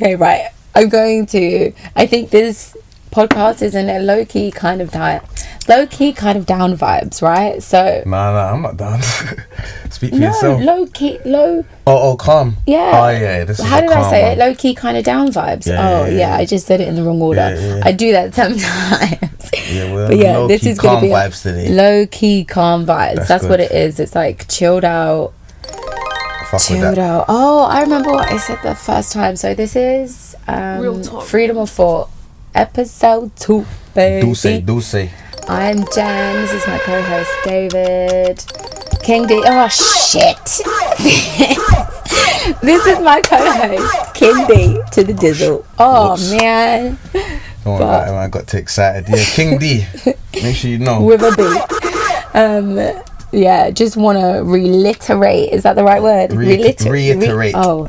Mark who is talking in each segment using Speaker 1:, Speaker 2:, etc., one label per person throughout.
Speaker 1: Okay, right. I think this podcast is in a low-key kind of down vibes, right? So
Speaker 2: Nah, I'm not down. Speak for yourself.
Speaker 1: low.
Speaker 2: Calm.
Speaker 1: Yeah.
Speaker 2: Oh yeah, this is
Speaker 1: How did I say
Speaker 2: one.
Speaker 1: it? Low-key kind of down vibes.
Speaker 2: Yeah.
Speaker 1: I just said it in the wrong order.
Speaker 2: Yeah.
Speaker 1: I do that sometimes.
Speaker 2: Yeah, we're
Speaker 1: But yeah,
Speaker 2: low-key
Speaker 1: this is gonna
Speaker 2: calm
Speaker 1: be
Speaker 2: vibes today.
Speaker 1: low-key calm vibes. That's
Speaker 2: good.
Speaker 1: what it is. It's like chilled out.
Speaker 2: Fuck with that.
Speaker 1: Out. Oh, I remember what I said the first time. So this is
Speaker 3: Real talk.
Speaker 1: Freedom of Thought, episode 2, baby.
Speaker 2: Do say.
Speaker 1: I'm Jen. This is my co-host David. King D. Oh shit! This is my co-host King D to the Dizzle. Oh
Speaker 2: Whoops.
Speaker 1: man.
Speaker 2: Don't worry about it, man. I got too excited. Yeah, King D. Make sure you know.
Speaker 1: With a B. Yeah, just want to reiterate. Is that the right word?
Speaker 2: Reiterate.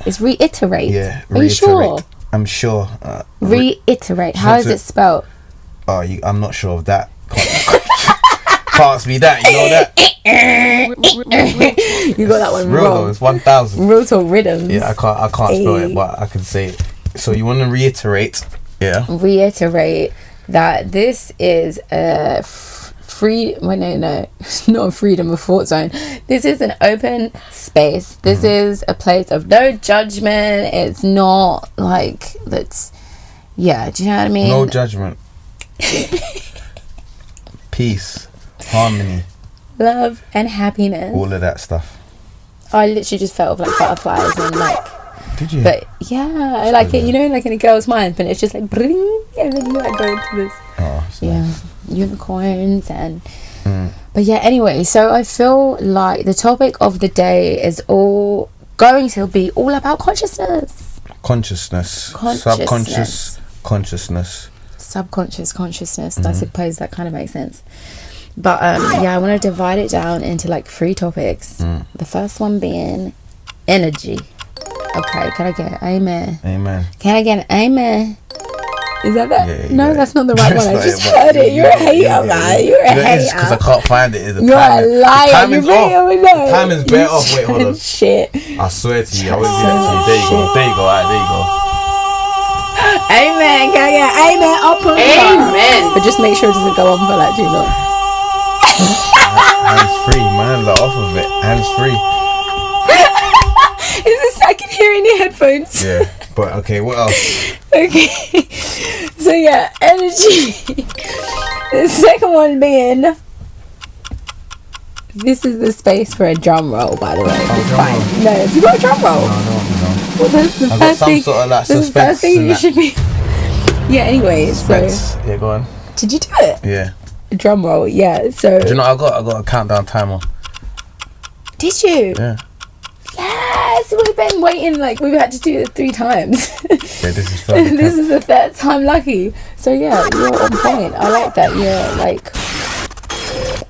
Speaker 1: It's reiterate.
Speaker 2: Yeah,
Speaker 1: Are you sure?
Speaker 2: I'm sure.
Speaker 1: Reiterate. How is it spelled?
Speaker 2: Oh, I'm not sure of that. Can't be that. You know that.
Speaker 1: You got that one
Speaker 2: Real
Speaker 1: wrong.
Speaker 2: though. It's 1,000.
Speaker 1: Real talk rhythms.
Speaker 2: Yeah, I can't spell it, but I can say it. So you want to reiterate? Yeah.
Speaker 1: Reiterate that this is a it's not a freedom of thought zone. This is an open space. This is a place of no judgment. It's not like that's. Yeah, do you know what I mean?
Speaker 2: No judgment. Peace, harmony,
Speaker 1: love and happiness.
Speaker 2: all of that stuff.
Speaker 1: I literally just felt like butterflies and like.
Speaker 2: Did you?
Speaker 1: But yeah, I like it. You know, like in a girl's mind, but it's just like bring, and then you like go into this.
Speaker 2: Oh, nice.
Speaker 1: Unicorns and. But yeah, anyway, so I feel like the topic of the day is all going to be all about consciousness.
Speaker 2: Subconscious consciousness.
Speaker 1: Subconscious consciousness. I suppose that kind of makes sense. But yeah, I want to divide it down into like 3 topics. The first one being energy. Okay, can I get an amen?
Speaker 2: Amen.
Speaker 1: Can I get an amen? Is that?
Speaker 2: Yeah,
Speaker 1: no, that's not the right one. I
Speaker 2: not
Speaker 1: just
Speaker 2: it,
Speaker 1: heard it. You're a hater, man. You're a hater.
Speaker 2: Because I can't find it. The
Speaker 1: You're a liar.
Speaker 2: Time is off.
Speaker 1: The
Speaker 2: time is bare off. Wait, hold on.
Speaker 1: Shit.
Speaker 2: I swear to you, I won't do that to you. There you go. There you go. Alright, there you go.
Speaker 1: Amen. Can I get amen? Up on
Speaker 3: Amen.
Speaker 1: But just make sure it doesn't go on for like too long.
Speaker 2: Hands free, man. Like off of it. Hands free.
Speaker 1: Is this I can hear in your headphones?
Speaker 2: Yeah. But okay, what else?
Speaker 1: Okay. So yeah, energy. The second one being, this is the space for a drum roll, by the way. It's fine. No, have you got a drum roll?
Speaker 2: No.
Speaker 1: Well, that's the
Speaker 2: I've got
Speaker 1: first
Speaker 2: some
Speaker 1: thing.
Speaker 2: sort of like
Speaker 1: That's the
Speaker 2: suspense
Speaker 1: first thing
Speaker 2: in
Speaker 1: you
Speaker 2: that.
Speaker 1: should be. Yeah. Anyway,
Speaker 2: Suspense. Yeah, go on.
Speaker 1: did you do it?
Speaker 2: Yeah.
Speaker 1: Drum roll. Yeah. So.
Speaker 2: Do you know I got a countdown timer?
Speaker 1: Did you?
Speaker 2: Yeah.
Speaker 1: Yes, we've been waiting. Like we've had to do it 3 times.
Speaker 2: Yeah, this is fun.
Speaker 1: This is the 3rd time lucky. So yeah, you're on point. I like that. You're like,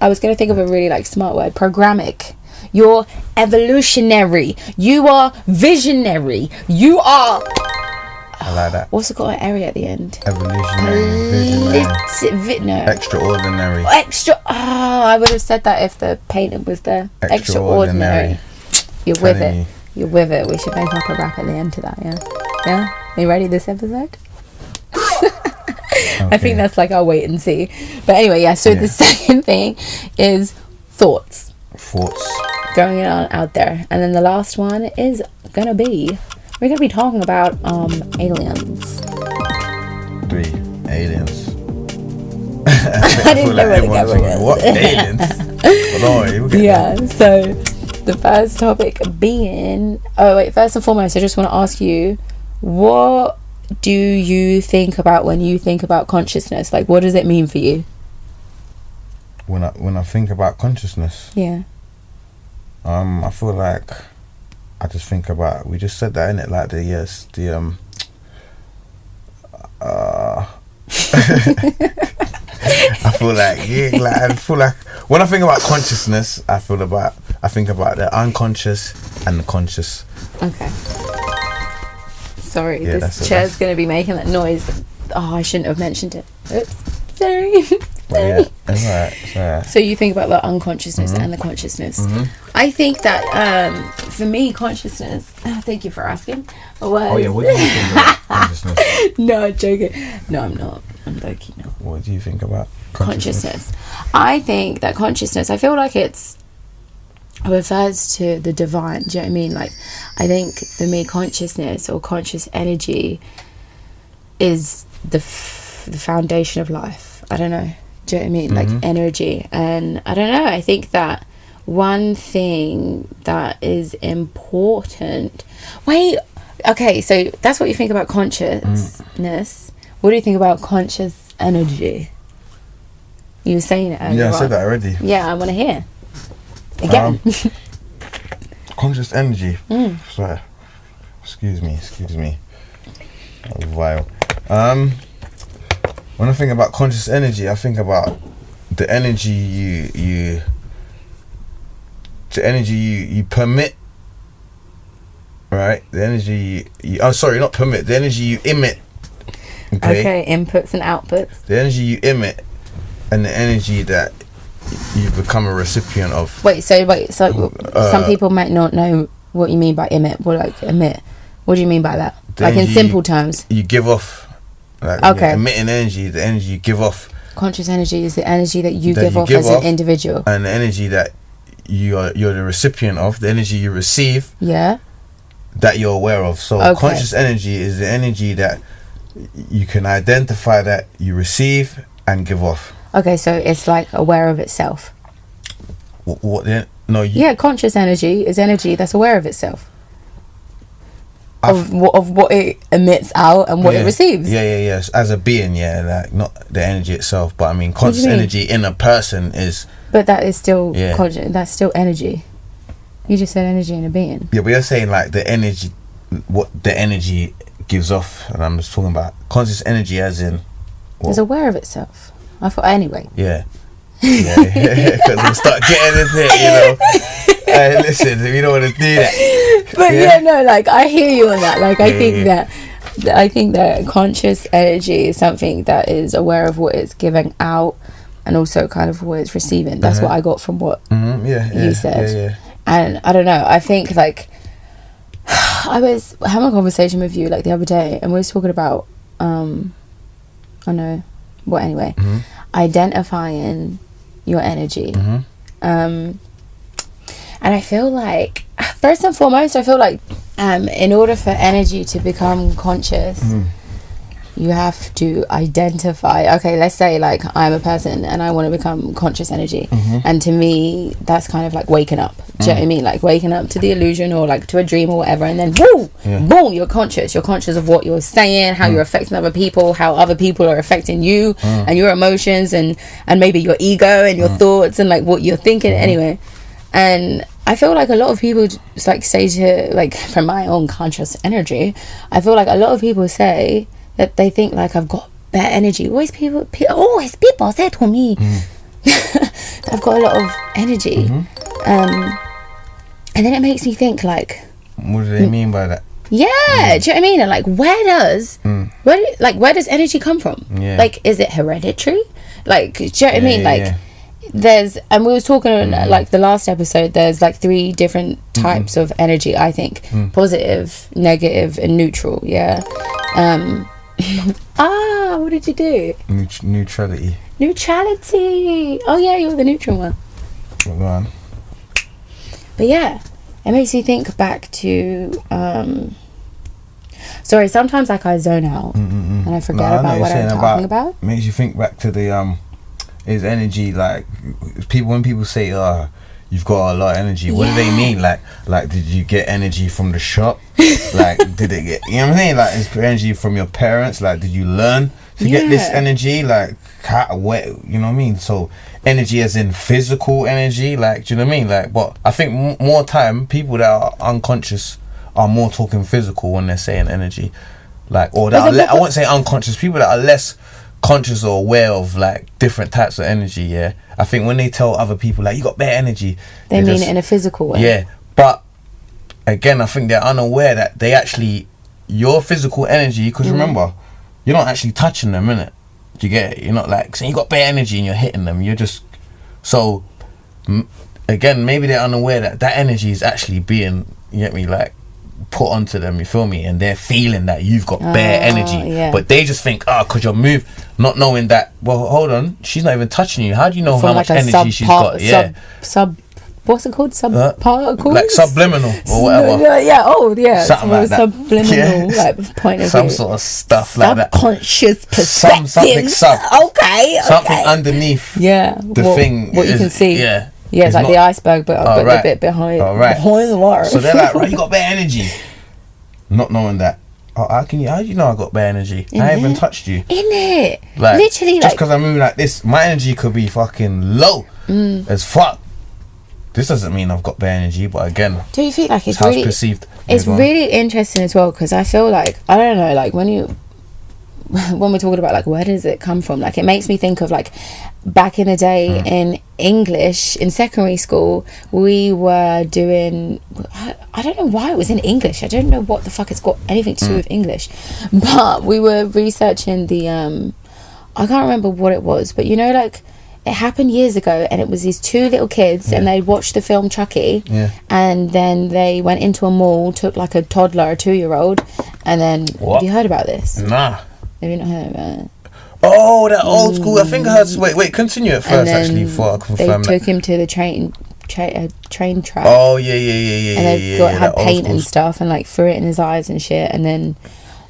Speaker 1: I was gonna think of a really like smart word. Programmic. You're evolutionary. You are visionary. You are.
Speaker 2: I like that.
Speaker 1: What's it got an area at the end?
Speaker 2: Evolutionary, visionary,
Speaker 1: No.
Speaker 2: extraordinary.
Speaker 1: Extra. I would have said that if the painter was there. Extraordinary. You're with
Speaker 2: Telling
Speaker 1: it. You're with it. We should make up a rap at the end to that. Yeah. Yeah. Are you ready this episode? I think that's like our wait and see. But anyway, yeah. So the second thing is thoughts. Throwing it on out there, and then the last one is we're gonna be talking about aliens.
Speaker 2: 3 aliens.
Speaker 1: I didn't know what the camera was.
Speaker 2: What aliens?
Speaker 1: Yeah. So the first topic being, first and foremost, I just want to ask you, what do you think about when you think about consciousness? Like, what does it mean for you?
Speaker 2: When I think about consciousness,
Speaker 1: Yeah.
Speaker 2: I feel like I just think about, we just said that, innit? Like I feel like when I think about consciousness, I think about the unconscious and the conscious.
Speaker 1: Okay. Sorry,
Speaker 2: Yeah,
Speaker 1: this chair's going to be making that noise. Oh, I shouldn't have mentioned it. Oops. Sorry.
Speaker 2: Well, yeah, it's alright.
Speaker 1: So you think about the unconsciousness and the consciousness. I think that for me, consciousness. Thank you for asking.
Speaker 2: Oh yeah, what do you think about consciousness?
Speaker 1: No, I'm joking. No, I'm not. I'm joking. No.
Speaker 2: What do you think about
Speaker 1: Consciousness? I think that consciousness. I feel like it refers to the divine. Do you know what I mean? Like, I think for me, consciousness or conscious energy is the foundation of life. I don't know. Do you know what I mean? Like energy. And I don't know. I think that one thing that is important. Wait. Okay. So that's what you think about consciousness. What do you think about conscious energy? You were saying it earlier.
Speaker 2: Yeah, I said that already.
Speaker 1: Yeah, I want to hear. Again.
Speaker 2: Conscious energy. Sorry. Excuse me. That was vile. When I think about conscious energy, I think about the energy you permit, right? The energy not permit. The energy you emit.
Speaker 1: Okay, inputs and outputs.
Speaker 2: The energy you emit, and the energy that you become a recipient of.
Speaker 1: Wait, so some people might not know what you mean by emit. Well, like emit. What do you mean by that? Like in simple terms.
Speaker 2: You give off. Like,
Speaker 1: okay.
Speaker 2: Emitting energy, the energy you give off.
Speaker 1: Conscious energy is the energy that you give off as an individual.
Speaker 2: And the energy that you're the recipient of, the energy you receive.
Speaker 1: Yeah.
Speaker 2: That you're aware of. So conscious energy is the energy that you can identify that you receive and give off.
Speaker 1: Okay, so it's like aware of itself.
Speaker 2: What then? No.
Speaker 1: Yeah, conscious energy is energy that's aware of itself. Of what it emits out and what it receives.
Speaker 2: Yeah. As a being, like not the energy itself, but I mean conscious energy in a person is.
Speaker 1: But that is still that's still energy. You just said energy in a being.
Speaker 2: Yeah, but you're saying like the energy, what the energy gives off, and I'm just talking about conscious energy as in.
Speaker 1: It's aware of itself. I thought anyway.
Speaker 2: Yeah. Because we'll start getting into it, you know. Hey, listen, we don't want to do that.
Speaker 1: But no, like I hear you on that. Like I think that conscious energy is something that is aware of what it's giving out, and also kind of what it's receiving. That's what I got from what you said. Yeah. And I don't know. I think like I was having a conversation with you like the other day, and we was talking about identifying your energy. And I feel like first and foremost, in order for energy to become conscious, you have to identify. Okay, let's say like I'm a person and I want to become conscious energy, and to me that's kind of like waking up. Do you know what I mean? Like waking up to the illusion or like to a dream or whatever, and then boom, you're conscious of what you're saying, how you're affecting other people, how other people are affecting you, and your emotions, and maybe your ego and your thoughts and like what you're thinking anyway. And I feel like a lot of people just like say to, like, from my own conscious energy, I feel like a lot of people say that they think like I've got bad energy. Always people say to me that I've got a lot of energy. And then it makes me think like,
Speaker 2: what do they mean by that?
Speaker 1: Yeah, do you know what I mean? And like, where does energy come from? Like, is it hereditary? Like, do you know what I mean? Like, there's, and we were talking like the last episode, there's like 3 different types of energy, I think. Positive, negative, and neutral. What did you do?
Speaker 2: Neutrality.
Speaker 1: Oh yeah, you're the neutral one.
Speaker 2: Go on.
Speaker 1: But yeah, it makes you think back to sorry, sometimes like I zone out and I forget about what I'm talking about.
Speaker 2: Makes you think back to the is energy, like when people say you've got a lot of energy, what do they mean? Like did you get energy from the shop? Like did it get, you know what I mean? Like is energy from your parents? Like did you learn to get this energy? Like where, you know what I mean? So energy as in physical energy, like, do you know what I mean? Like, but I think more time people that are unconscious are more talking physical when they're saying energy, like, or that I won't say unconscious, people that are less conscious or aware of like different types of energy. I think when they tell other people like you got better energy,
Speaker 1: they mean it in a physical way.
Speaker 2: But again, I think they're unaware that they actually, your physical energy, because remember, you're not actually touching them, innit? Do you get it? You're not like saying you got better energy and you're hitting them. You're just, so again, maybe they're unaware that that energy is actually being, you get me, like, put onto them, you feel me, and they're feeling that you've got bare energy, but they just think, because you're not knowing that, well, hold on, she's not even touching you. How do you know how much energy she's got?
Speaker 1: What's it called? Subparticles?
Speaker 2: Like subliminal or whatever.
Speaker 1: Something like that. Subliminal like point of
Speaker 2: some
Speaker 1: view.
Speaker 2: Sort of stuff like that.
Speaker 1: Subconscious perspective.
Speaker 2: Something underneath. The thing.
Speaker 1: What you can see.
Speaker 2: Yeah.
Speaker 1: Yeah, it's like the iceberg, but a bit behind the water.
Speaker 2: So they're like, right, you got bare energy. Not knowing that. How do you know I got bare energy? I haven't even touched you.
Speaker 1: Innit?
Speaker 2: Like,
Speaker 1: literally,
Speaker 2: just because I'm moving like this, my energy could be fucking low as fuck. This doesn't mean I've got bare energy, but again,
Speaker 1: do you feel like it's
Speaker 2: how
Speaker 1: really
Speaker 2: perceived?
Speaker 1: It's really interesting as well, because I feel like, I don't know, like when we're talking about like where does it come from, like it makes me think of like back in the day in English in secondary school, we were doing, I don't know why it was in English, I don't know what the fuck it's got anything to do with English, but we were researching the I can't remember what it was, but you know, like it happened years ago, and it was these two little kids and they watched the film Chucky, and then they went into a mall, took like a toddler, a 2-year-old, and then have you heard about this?
Speaker 2: Nah.
Speaker 1: Have you not heard about it?
Speaker 2: Oh, that old school. I think I heard. Wait. Continue it first, actually, before I confirm.
Speaker 1: They took him to the train track.
Speaker 2: Oh yeah.
Speaker 1: And they had paint and stuff, and like threw it in his eyes and shit, and then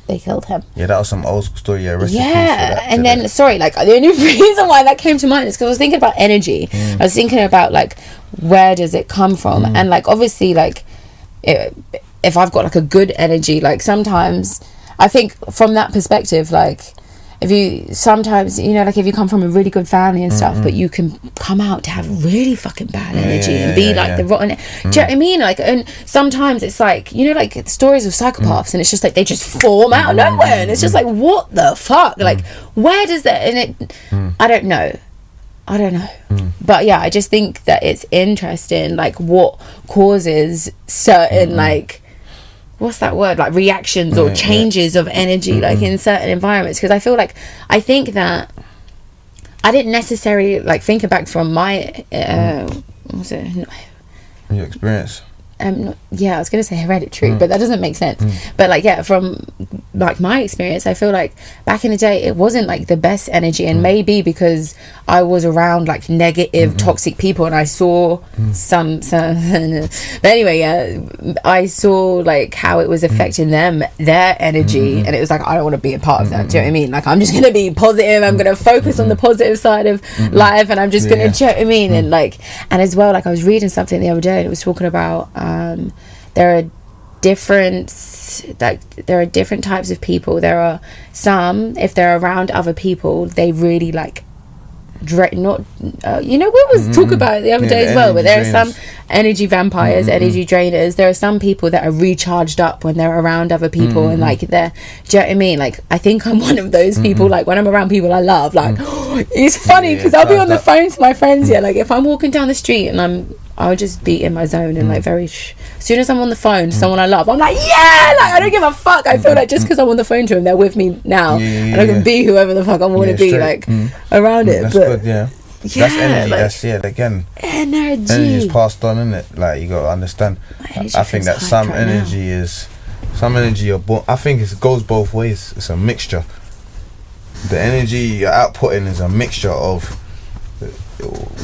Speaker 1: they killed him.
Speaker 2: Yeah, that was some old school story. Yeah, rest in peace for that
Speaker 1: and then like the only reason why that came to mind is because I was thinking about energy. I was thinking about like where does it come from, and like obviously like if I've got like a good energy, like sometimes I think from that perspective, like if you sometimes, you know, like if you come from a really good family and stuff, but you can come out to have really fucking bad energy and be like the rotten. Do you know what I mean? Like, and sometimes it's like, you know, like stories of psychopaths, and it's just like they just form out of nowhere, and it's just like, what the fuck? Like, where does that? And it, I don't know. But yeah, I just think that it's interesting, like what causes certain like, what's that word, like reactions or changes of energy like in certain environments, because I think that I didn't necessarily like think back from my what's it,
Speaker 2: your experience.
Speaker 1: I was gonna say hereditary, but that doesn't make sense. But like, yeah, from like my experience, I feel like back in the day it wasn't like the best energy, and maybe because I was around like negative toxic people, and I saw some but anyway, I saw like how it was affecting them, their energy, and it was like, I don't want to be a part of that. Do you know what I mean? Like, I'm just gonna be positive, I'm gonna focus on the positive side of life, and I'm just gonna do you know what I mean? And like, and as well, like I was reading something the other day, and it was talking about there are different types of people. There are some, if they're around other people, they really like you know, we was talking about it the other day as well, but there are some energy vampires, energy drainers. There are some people that are recharged up when they're around other people, and like they're, do you know what I mean? Like, I think I'm one of those people. Like, when I'm around people I love, like it's funny because I'll be on the phone to my friends, like if I'm walking down the street and I'll just be in my zone, and like as soon as I'm on the phone to someone I love, I'm like, yeah, like I don't give a fuck. I feel like just because I'm on the phone to them, they're with me now, and I can be whoever the fuck I want to be, like around it.
Speaker 2: That's
Speaker 1: but
Speaker 2: good, that's energy. Like, that's again, energy is passed on, isn't it? Like, you gotta understand. I think that some energy are born. I think it goes both ways. It's a mixture. The energy you're outputting is a mixture of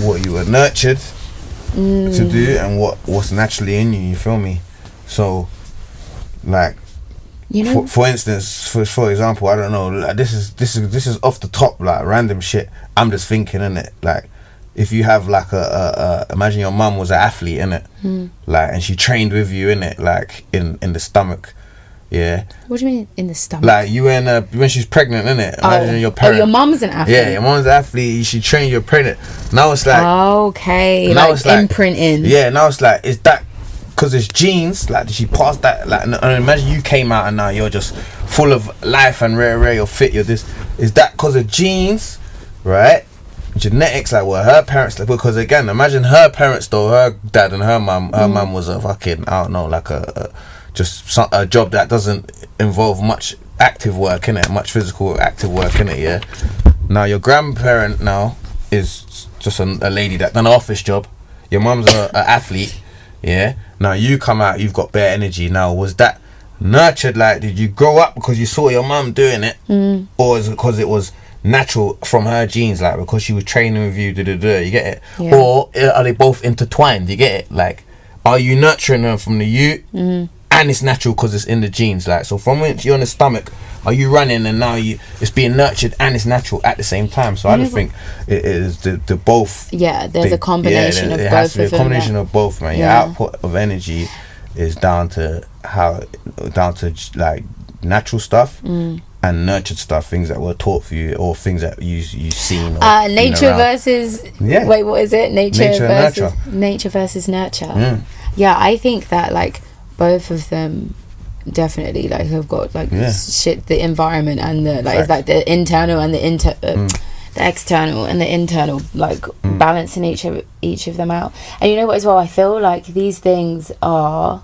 Speaker 2: what you were nurtured to do and what's naturally in you. You feel me? So, like, you know, for instance, for example, I don't know. Like, this is off the top, like random shit. I'm just thinking, innit? Like, if you have like imagine your mum was an athlete, innit? Like, and she trained with you, innit? Like in the stomach. Yeah. What do you mean in the stomach? Like, you in when she's pregnant, innit? Imagine your parent.
Speaker 1: Oh, your mum's an athlete.
Speaker 2: Yeah, your mum's an athlete. She trained you pregnant. Now it's like,
Speaker 1: okay, now like it's like imprinting.
Speaker 2: Yeah, now it's like, is that because it's genes? Like, did she pass that? Like, and imagine you came out and now you're just full of life and rare, you're fit, you're this. Is that because of genes, right? Genetics, like what her parents, like, because again, imagine her parents though, her dad and her mum. Her mum was a fucking, I don't know, like just a job that doesn't involve much active work in it, much physical active work in it. Yeah. Now your grandparent now is just a lady that done an office job. your mum's a athlete, yeah. Now you come out, you've got bare energy. Now, was that nurtured? Like, did you grow up because you saw your mum doing it, or is it because it was natural from her genes, like because she was training with you, you get it?
Speaker 1: Yeah.
Speaker 2: Or are they both intertwined? You get it? Like, are you nurturing them from the and it's natural because it's in the genes? Like, so from when you're in the stomach, are you running and now it's being nurtured and it's natural at the same time? So I just think it is the both.
Speaker 1: Yeah, there's a combination of both.
Speaker 2: It has to be a combination of both, man. Your output of energy is down to like natural stuff and nurtured stuff, things that were taught for you or things that you've seen.
Speaker 1: Nature versus wait, what is it? Nature versus nurture. Yeah, I think that like both of them definitely like have got like the environment and the like, it's like the internal and the external and the internal, like balancing each of them out. And you know what as well, I feel like these things are,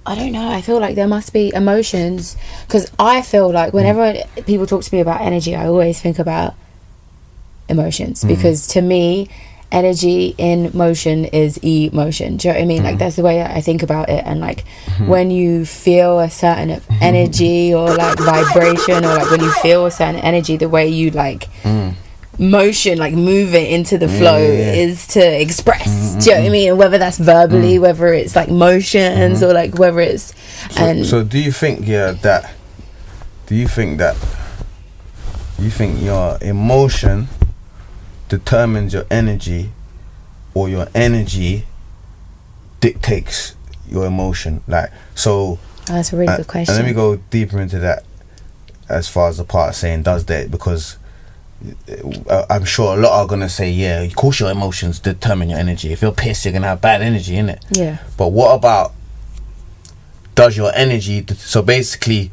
Speaker 1: I don't know, I feel like there must be emotions, because I feel like whenever people talk to me about energy, I always think about emotions, because to me energy in motion is emotion. Do you know what I mean? Like that's the way I think about it. And like when you feel a certain energy or like vibration, or like when you feel a certain energy, the way you like motion, like move it into the flow is to express. Do you know what I mean? And whether that's verbally, whether it's like motions or like whether it's
Speaker 2: so do you think that you think your emotion determines your energy, or your energy dictates your emotion? Like, so
Speaker 1: that's a really good question.
Speaker 2: And let me go deeper into that as far as the part of saying does that, because I'm sure a lot are gonna say, yeah, of course your emotions determine your energy. If you're pissed, you're gonna have bad energy, innit?
Speaker 1: Yeah.
Speaker 2: But what about, does your energy so basically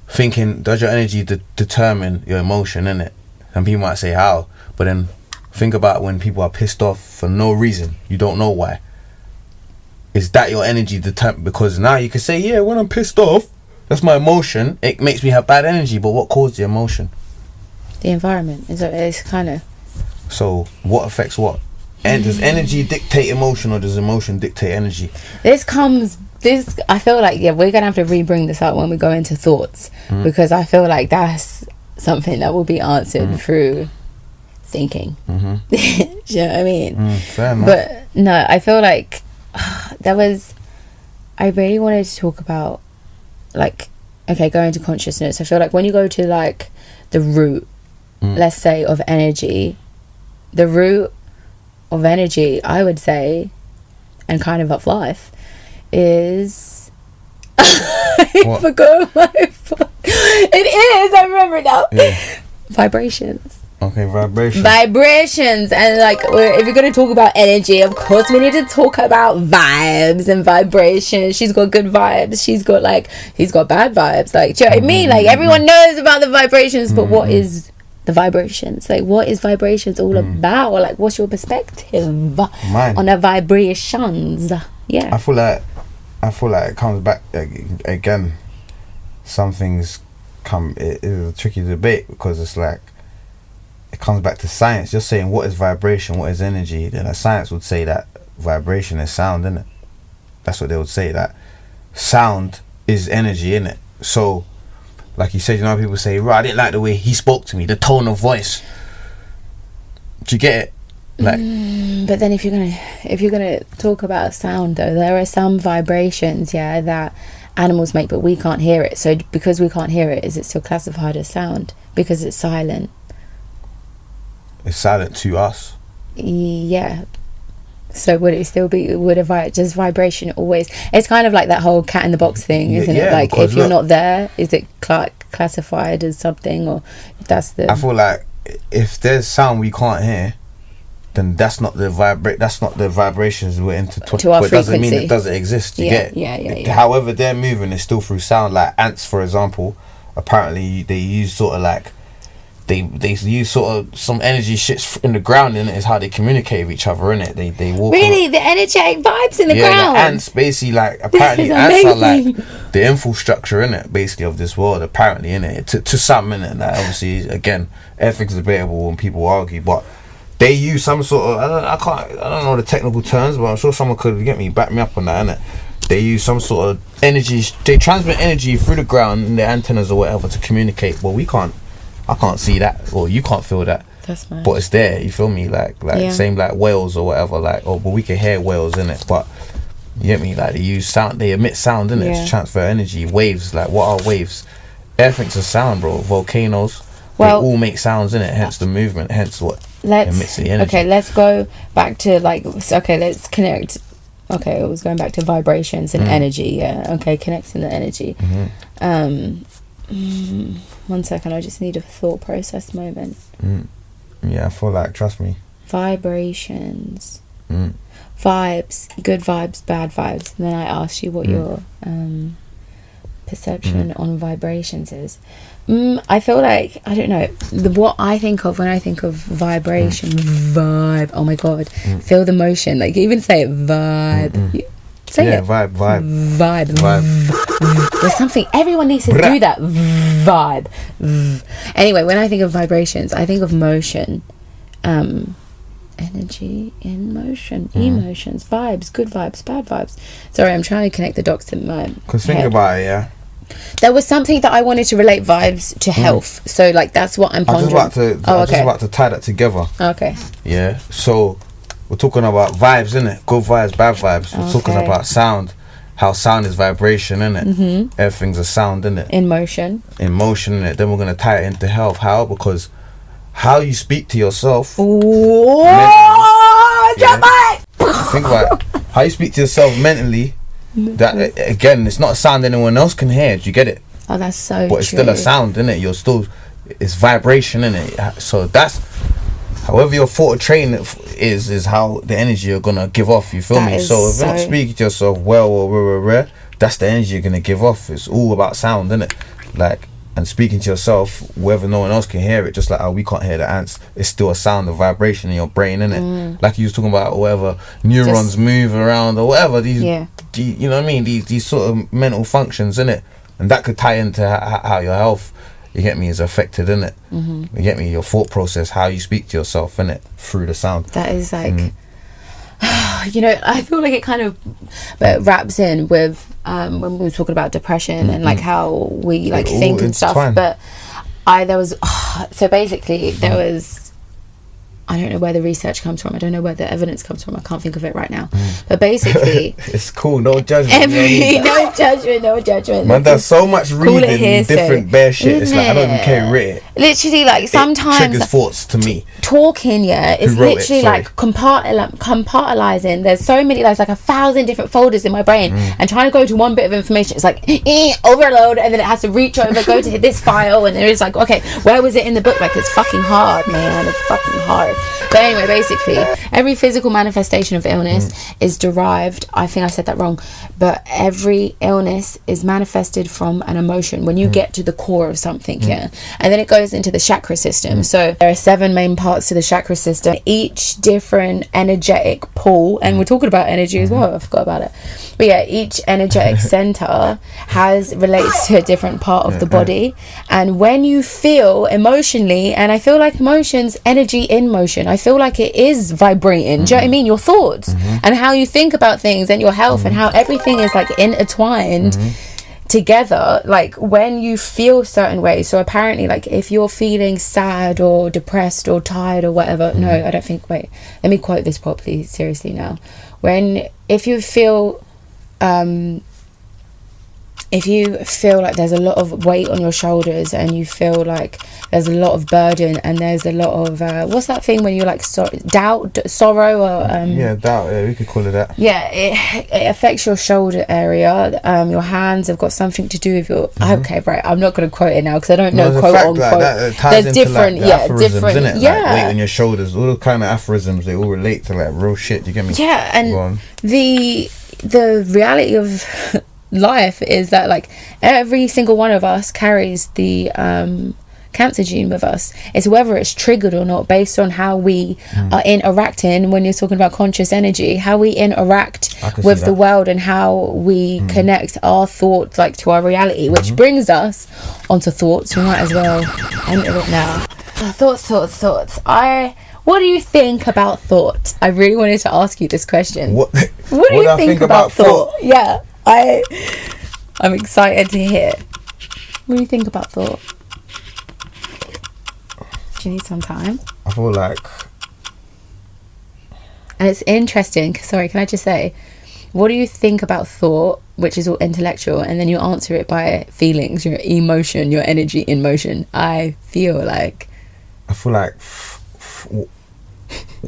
Speaker 2: thinking, does your energy determine your emotion, innit? And people might say how, but then think about when people are pissed off for no reason, you don't know why. Is that your energy determined? Because now you can say, yeah, when I'm pissed off, that's my emotion, it makes me have bad energy. But what caused the emotion?
Speaker 1: The environment. It's kind of,
Speaker 2: so what affects what? And does energy dictate emotion, or does emotion dictate energy?
Speaker 1: I feel like we're gonna have to re-bring this up when we go into thoughts, because I feel like that's something that will be answered through thinking. Do you know what I mean?
Speaker 2: Fair enough.
Speaker 1: But no, I feel like I really wanted to talk about like, okay, going to consciousness. I feel like when you go to like the root, let's say, of energy, the root of energy, I would say, and kind of of life, is I forgot my it is, I remember now. Vibrations.
Speaker 2: Okay,
Speaker 1: vibrations. And like, if you're going to talk about energy, of course we need to talk about vibes and vibrations. She's got good vibes, he's got bad vibes. Like, do you know what I mean? Like, everyone knows about the vibrations, but what is the vibrations? Like, what is vibrations all about? Or like, what's your perspective on the vibrations? Yeah,
Speaker 2: I feel like it comes back again. Some things it is a tricky debate, because it's like, it comes back to science. You're saying what is vibration, what is energy, then a science would say that vibration is sound, innit? That's what they would say, that sound is energy, innit? So like you said, you know, people say, right, I didn't like the way he spoke to me, the tone of voice. Do you get it? Like,
Speaker 1: but then if you're gonna talk about sound, though, there are some vibrations that animals make, but we can't hear it. So because we can't hear it, is it still classified as sound because it's silent?
Speaker 2: It's silent to us.
Speaker 1: Yeah. So would it still be, does vibration always, it's kind of like that whole cat in the box thing, isn't it? Like, if you're not there, is it classified as something, or that's the...
Speaker 2: I feel like if there's sound we can't hear, then that's not the vibrations we're into to our frequency. But it doesn't mean it doesn't exist. You get it?
Speaker 1: Yeah.
Speaker 2: However they're moving, it's still through sound. Like ants, for example, apparently they use sort of like, they use sort of some energy shits in the ground, and it is how they communicate with each other, innit? They walk.
Speaker 1: Really, the energetic vibes in the ground.
Speaker 2: Yeah, ants basically, like, apparently ants are like the infrastructure, innit, basically, of this world. Apparently, innit, to some, innit. Like, obviously, again, everything's debatable when people argue, but they use some sort of, I don't know the technical terms, but I'm sure someone could back me up on that, innit? They use some sort of energy, they transmit energy through the ground and the antennas or whatever to communicate. Well, I can't see that, or you can't feel that.
Speaker 1: That's nice.
Speaker 2: But it's there, you feel me? Like same like whales or whatever, like, but we can hear whales in it, but you get me? Like they use sound, they emit sound in it to transfer energy. Waves, like what are waves? Everything's a sound, bro. Volcanoes, they all make sounds in it, hence the movement, hence what emits the energy.
Speaker 1: Okay, let's go back to let's connect. Okay, it was going back to vibrations and energy. Yeah. Okay, connecting the energy.
Speaker 2: Mm-hmm.
Speaker 1: 1 second, I just need a thought process moment.
Speaker 2: Yeah, I feel like, trust me.
Speaker 1: Vibrations. Vibes, good vibes, bad vibes. And then I asked you what your perception on vibrations is. I feel like, I don't know, what I think of when I think of vibration, vibe, oh my god, feel the motion, like you even say it, vibe. Say it. Vibe. There's something, everyone needs to do that, vibe. Anyway, when I think of vibrations, I think of motion, energy in motion, emotions, vibes, good vibes, bad vibes. Sorry, I'm trying to connect the dots in my
Speaker 2: Because think about it, yeah.
Speaker 1: There was something that I wanted to relate vibes to health. So, like, that's what I'm pondering.
Speaker 2: I was just about to tie that together.
Speaker 1: Okay.
Speaker 2: Yeah. So, we're talking about vibes, innit? Good vibes, bad vibes. We're talking about sound. How sound is vibration, innit? Everything's a sound, innit?
Speaker 1: In motion,
Speaker 2: innit? Then we're going to tie it into health. How? Because how you speak to yourself. Think about it. How you speak to yourself mentally. That again, it's not a sound anyone else can hear. Do you get it?
Speaker 1: Oh, that's so.
Speaker 2: But it's still a sound, innit? You're still, it's vibration, innit? So that's however your thought of training is how the energy you're gonna give off. You feel me? So if you're not speaking to yourself well or that's the energy you're gonna give off. It's all about sound, innit? Like, and speaking to yourself, whether no one else can hear it, just like how we can't hear the ants, it's still a sound of vibration in your brain, innit? Like you was talking about, whatever neurons move around or whatever these, you know what I mean? These sort of mental functions, innit? And that could tie into how your health, you get me, is affected, innit? You get me? Your thought process, how you speak to yourself, innit? Through the sound.
Speaker 1: That is like, you know, I feel like it kind of wraps in with when we were talking about depression and like how we like think and stuff. But so basically there was, I don't know where the research comes from, I don't know where the evidence comes from, I can't think of it right now, but basically
Speaker 2: it's cool, no judgment.
Speaker 1: No judgment.
Speaker 2: Man, there's so much reading different bare shit. It's like I don't even care read it.
Speaker 1: Literally, like sometimes
Speaker 2: it triggers thoughts to me.
Speaker 1: Talking, it's literally like compartmentalizing. There's so many, like 1,000 different folders in my brain, and trying to go to one bit of information, it's like overload, and then it has to reach over, go to this file, and it's like, okay, where was it in the book? Like, it's fucking hard, man. It's fucking hard. But anyway, basically, every physical manifestation of illness is derived, I think I said that wrong, but every illness is manifested from an emotion when you get to the core of something, and then it goes into the chakra system. So there are 7 main parts to the chakra system, each different energetic pull, and we're talking about energy as well, I forgot about it, but yeah, each energetic center relates to a different part of the body. And when you feel emotionally, and I feel like emotions, energy in motion, I feel like it is vibrating. Do you know what I mean? Your thoughts and how you think about things and your health and how everything is like intertwined together, like when you feel certain ways. So apparently, like if you're feeling sad or depressed or tired or whatever, no, I don't think, wait, let me quote this properly, seriously now. If you feel like there's a lot of weight on your shoulders and you feel like there's a lot of burden and there's a lot of what's that thing when you're like doubt, sorrow, or
Speaker 2: doubt, we could call it that.
Speaker 1: It affects your shoulder area. Your hands have got something to do with your okay, right, I'm not going to quote it now because I don't know quote unquote. There's different different
Speaker 2: like weight on your shoulders, all the kind of aphorisms, they all relate to like real shit. You get me?
Speaker 1: And the reality of life is that like every single one of us carries the cancer gene with us. It's whether it's triggered or not based on how we are interacting. When you're talking about conscious energy, how we interact with the world and how we connect our thoughts like to our reality, which brings us onto thoughts. We might as well enter it now. Thoughts. What do you think about thought? I really wanted to ask you this question.
Speaker 2: What
Speaker 1: do you think about thought? Yeah, I'm excited to hear. What do you think about thought? Do you need some time?
Speaker 2: I feel like...
Speaker 1: And it's interesting. Sorry, can I just say, what do you think about thought, which is all intellectual, and then you answer it by feelings, your emotion, your energy in motion? I feel like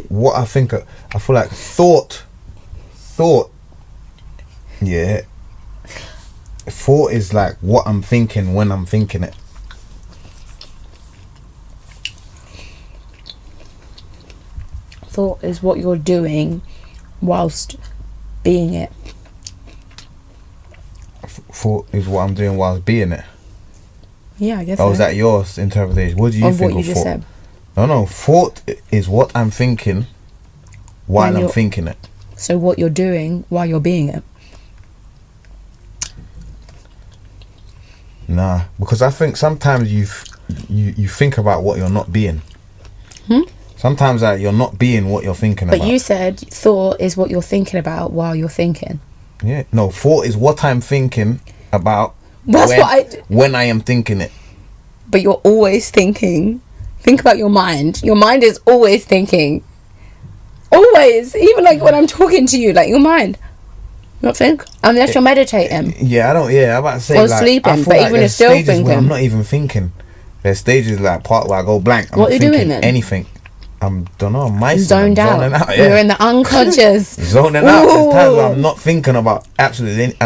Speaker 2: what I think, I feel like thought, yeah. Thought is like what I'm thinking when I'm thinking it.
Speaker 1: Thought is what you're doing whilst being it.
Speaker 2: Thought is what I'm doing whilst being it.
Speaker 1: Yeah, I guess.
Speaker 2: Oh, is that your interpretation? What do you think of thought? Said? No, thought is what I'm thinking while I'm thinking it.
Speaker 1: So what you're doing while you're being it.
Speaker 2: Nah, because I think sometimes you think about what you're not being. Sometimes you're not being what you're thinking about.
Speaker 1: But you said thought is what you're thinking about while you're thinking.
Speaker 2: Yeah, no, thought is what I'm thinking about.
Speaker 1: That's
Speaker 2: when I am thinking it.
Speaker 1: But you're always thinking. Think about your mind. Your mind is always thinking. Always, even like when I'm talking to you, like your mind. Not think unless you're meditating.
Speaker 2: Yeah, I'm about to say
Speaker 1: or like, sleeping, but even if still thinking.
Speaker 2: Where I'm not even thinking. There's stages like part where I go blank. I'm
Speaker 1: what
Speaker 2: not
Speaker 1: are you
Speaker 2: thinking
Speaker 1: doing then?
Speaker 2: Anything. Don't know. I'm
Speaker 1: zoned out. Yeah. You're in the unconscious.
Speaker 2: Zoning out. There's times where I'm not thinking about absolutely.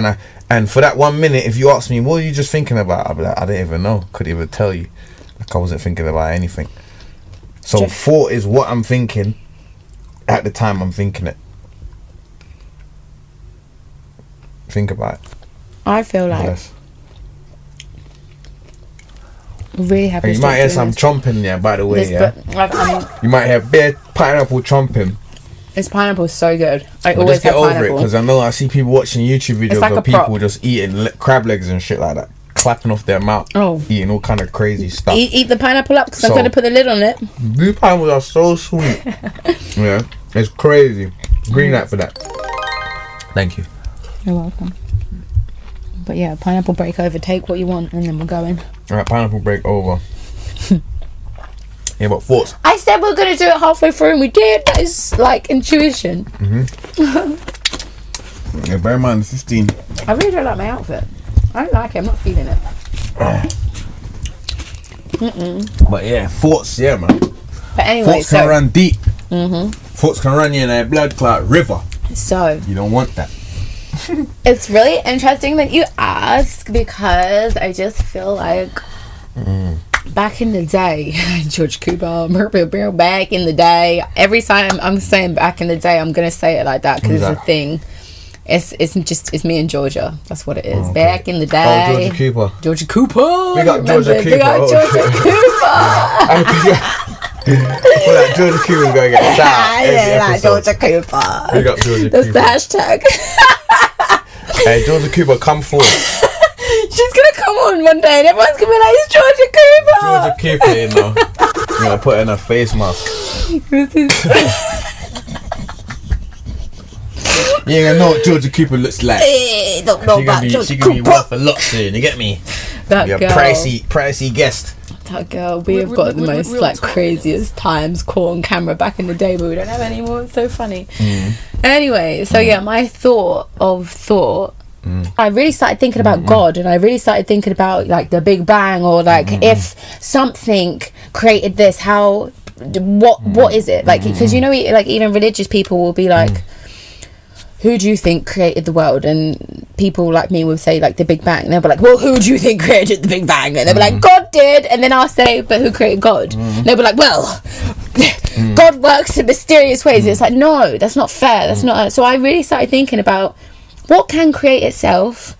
Speaker 2: And for that 1 minute, if you ask me, what are you just thinking about? I'll be like, I don't even know. Couldn't even tell you. Like I wasn't thinking about anything. So thought is what I'm thinking at the time I'm thinking it. Think about it.
Speaker 1: I feel like really happy.
Speaker 2: You might hear some chomping there, by the way. You might hear bare pineapple chomping.
Speaker 1: This pineapple is so good. I
Speaker 2: always just get over it, because I see people watching YouTube videos
Speaker 1: like
Speaker 2: of people just eating crab legs and shit like that, clapping off their mouth, eating all kind of crazy stuff.
Speaker 1: Eat the pineapple up, because I'm going to put the lid on it.
Speaker 2: These pineapples are so sweet. Yeah, it's crazy. Green light for that. Thank you.
Speaker 1: You're welcome. But yeah, pineapple break over. Take what you want, and then we're going.
Speaker 2: Alright, pineapple break over. Yeah, but thoughts.
Speaker 1: I said we're gonna do it halfway through, and we did. That is like intuition.
Speaker 2: Yeah, bear in mind, 15.
Speaker 1: I really don't like my outfit. I don't like it. I'm not feeling it.
Speaker 2: But yeah, thoughts, yeah, man.
Speaker 1: But anyway,
Speaker 2: thoughts can run deep. Thoughts can run you in a blood clot river. So you don't want that.
Speaker 1: It's really interesting that you ask, because I just feel like back in the day, George Cooper, back in the day, every time I'm saying back in the day, I'm gonna say it like that because it's a thing. It's me and Georgia. That's what it is. Okay. Back in the day.
Speaker 2: Oh, Georgia Cooper.
Speaker 1: Georgia Cooper.
Speaker 2: We got Georgia Cooper.
Speaker 1: We got Georgia Cooper.
Speaker 2: I feel like Georgia Cooper's gonna get shot.
Speaker 1: Yeah, like Georgia Cooper.
Speaker 2: We got Georgia
Speaker 1: That's
Speaker 2: Cooper.
Speaker 1: That's the hashtag.
Speaker 2: Hey, Georgia Cooper, come forward.
Speaker 1: She's gonna come on one day and everyone's gonna be like, it's Georgia Cooper.
Speaker 2: Georgia Cooper, you know. You're gonna put in a face mask. You ain't gonna know what Georgia Cooper looks like.
Speaker 1: Hey, don't know about Georgia Cooper.
Speaker 2: She gonna be worth a lot soon, you get me?
Speaker 1: That girl.
Speaker 2: A pricey guest.
Speaker 1: That girl, we have got the most like craziest times caught on camera back in the day, but we don't have any more. It's so funny. Anyway, so yeah, my thought, I really started thinking about God, and I really started thinking about like the Big Bang, or like if something created this, what is it? Like, because you know, like even religious people will be like, who do you think created the world? And people like me would say like the Big Bang. And they'll be like, well, who do you think created the Big Bang? And they'll be like, God did. And then I'll say, but who created God? And they'll be like, well, God works in mysterious ways. It's like, no, that's not fair. That's not. So I really started thinking about what can create itself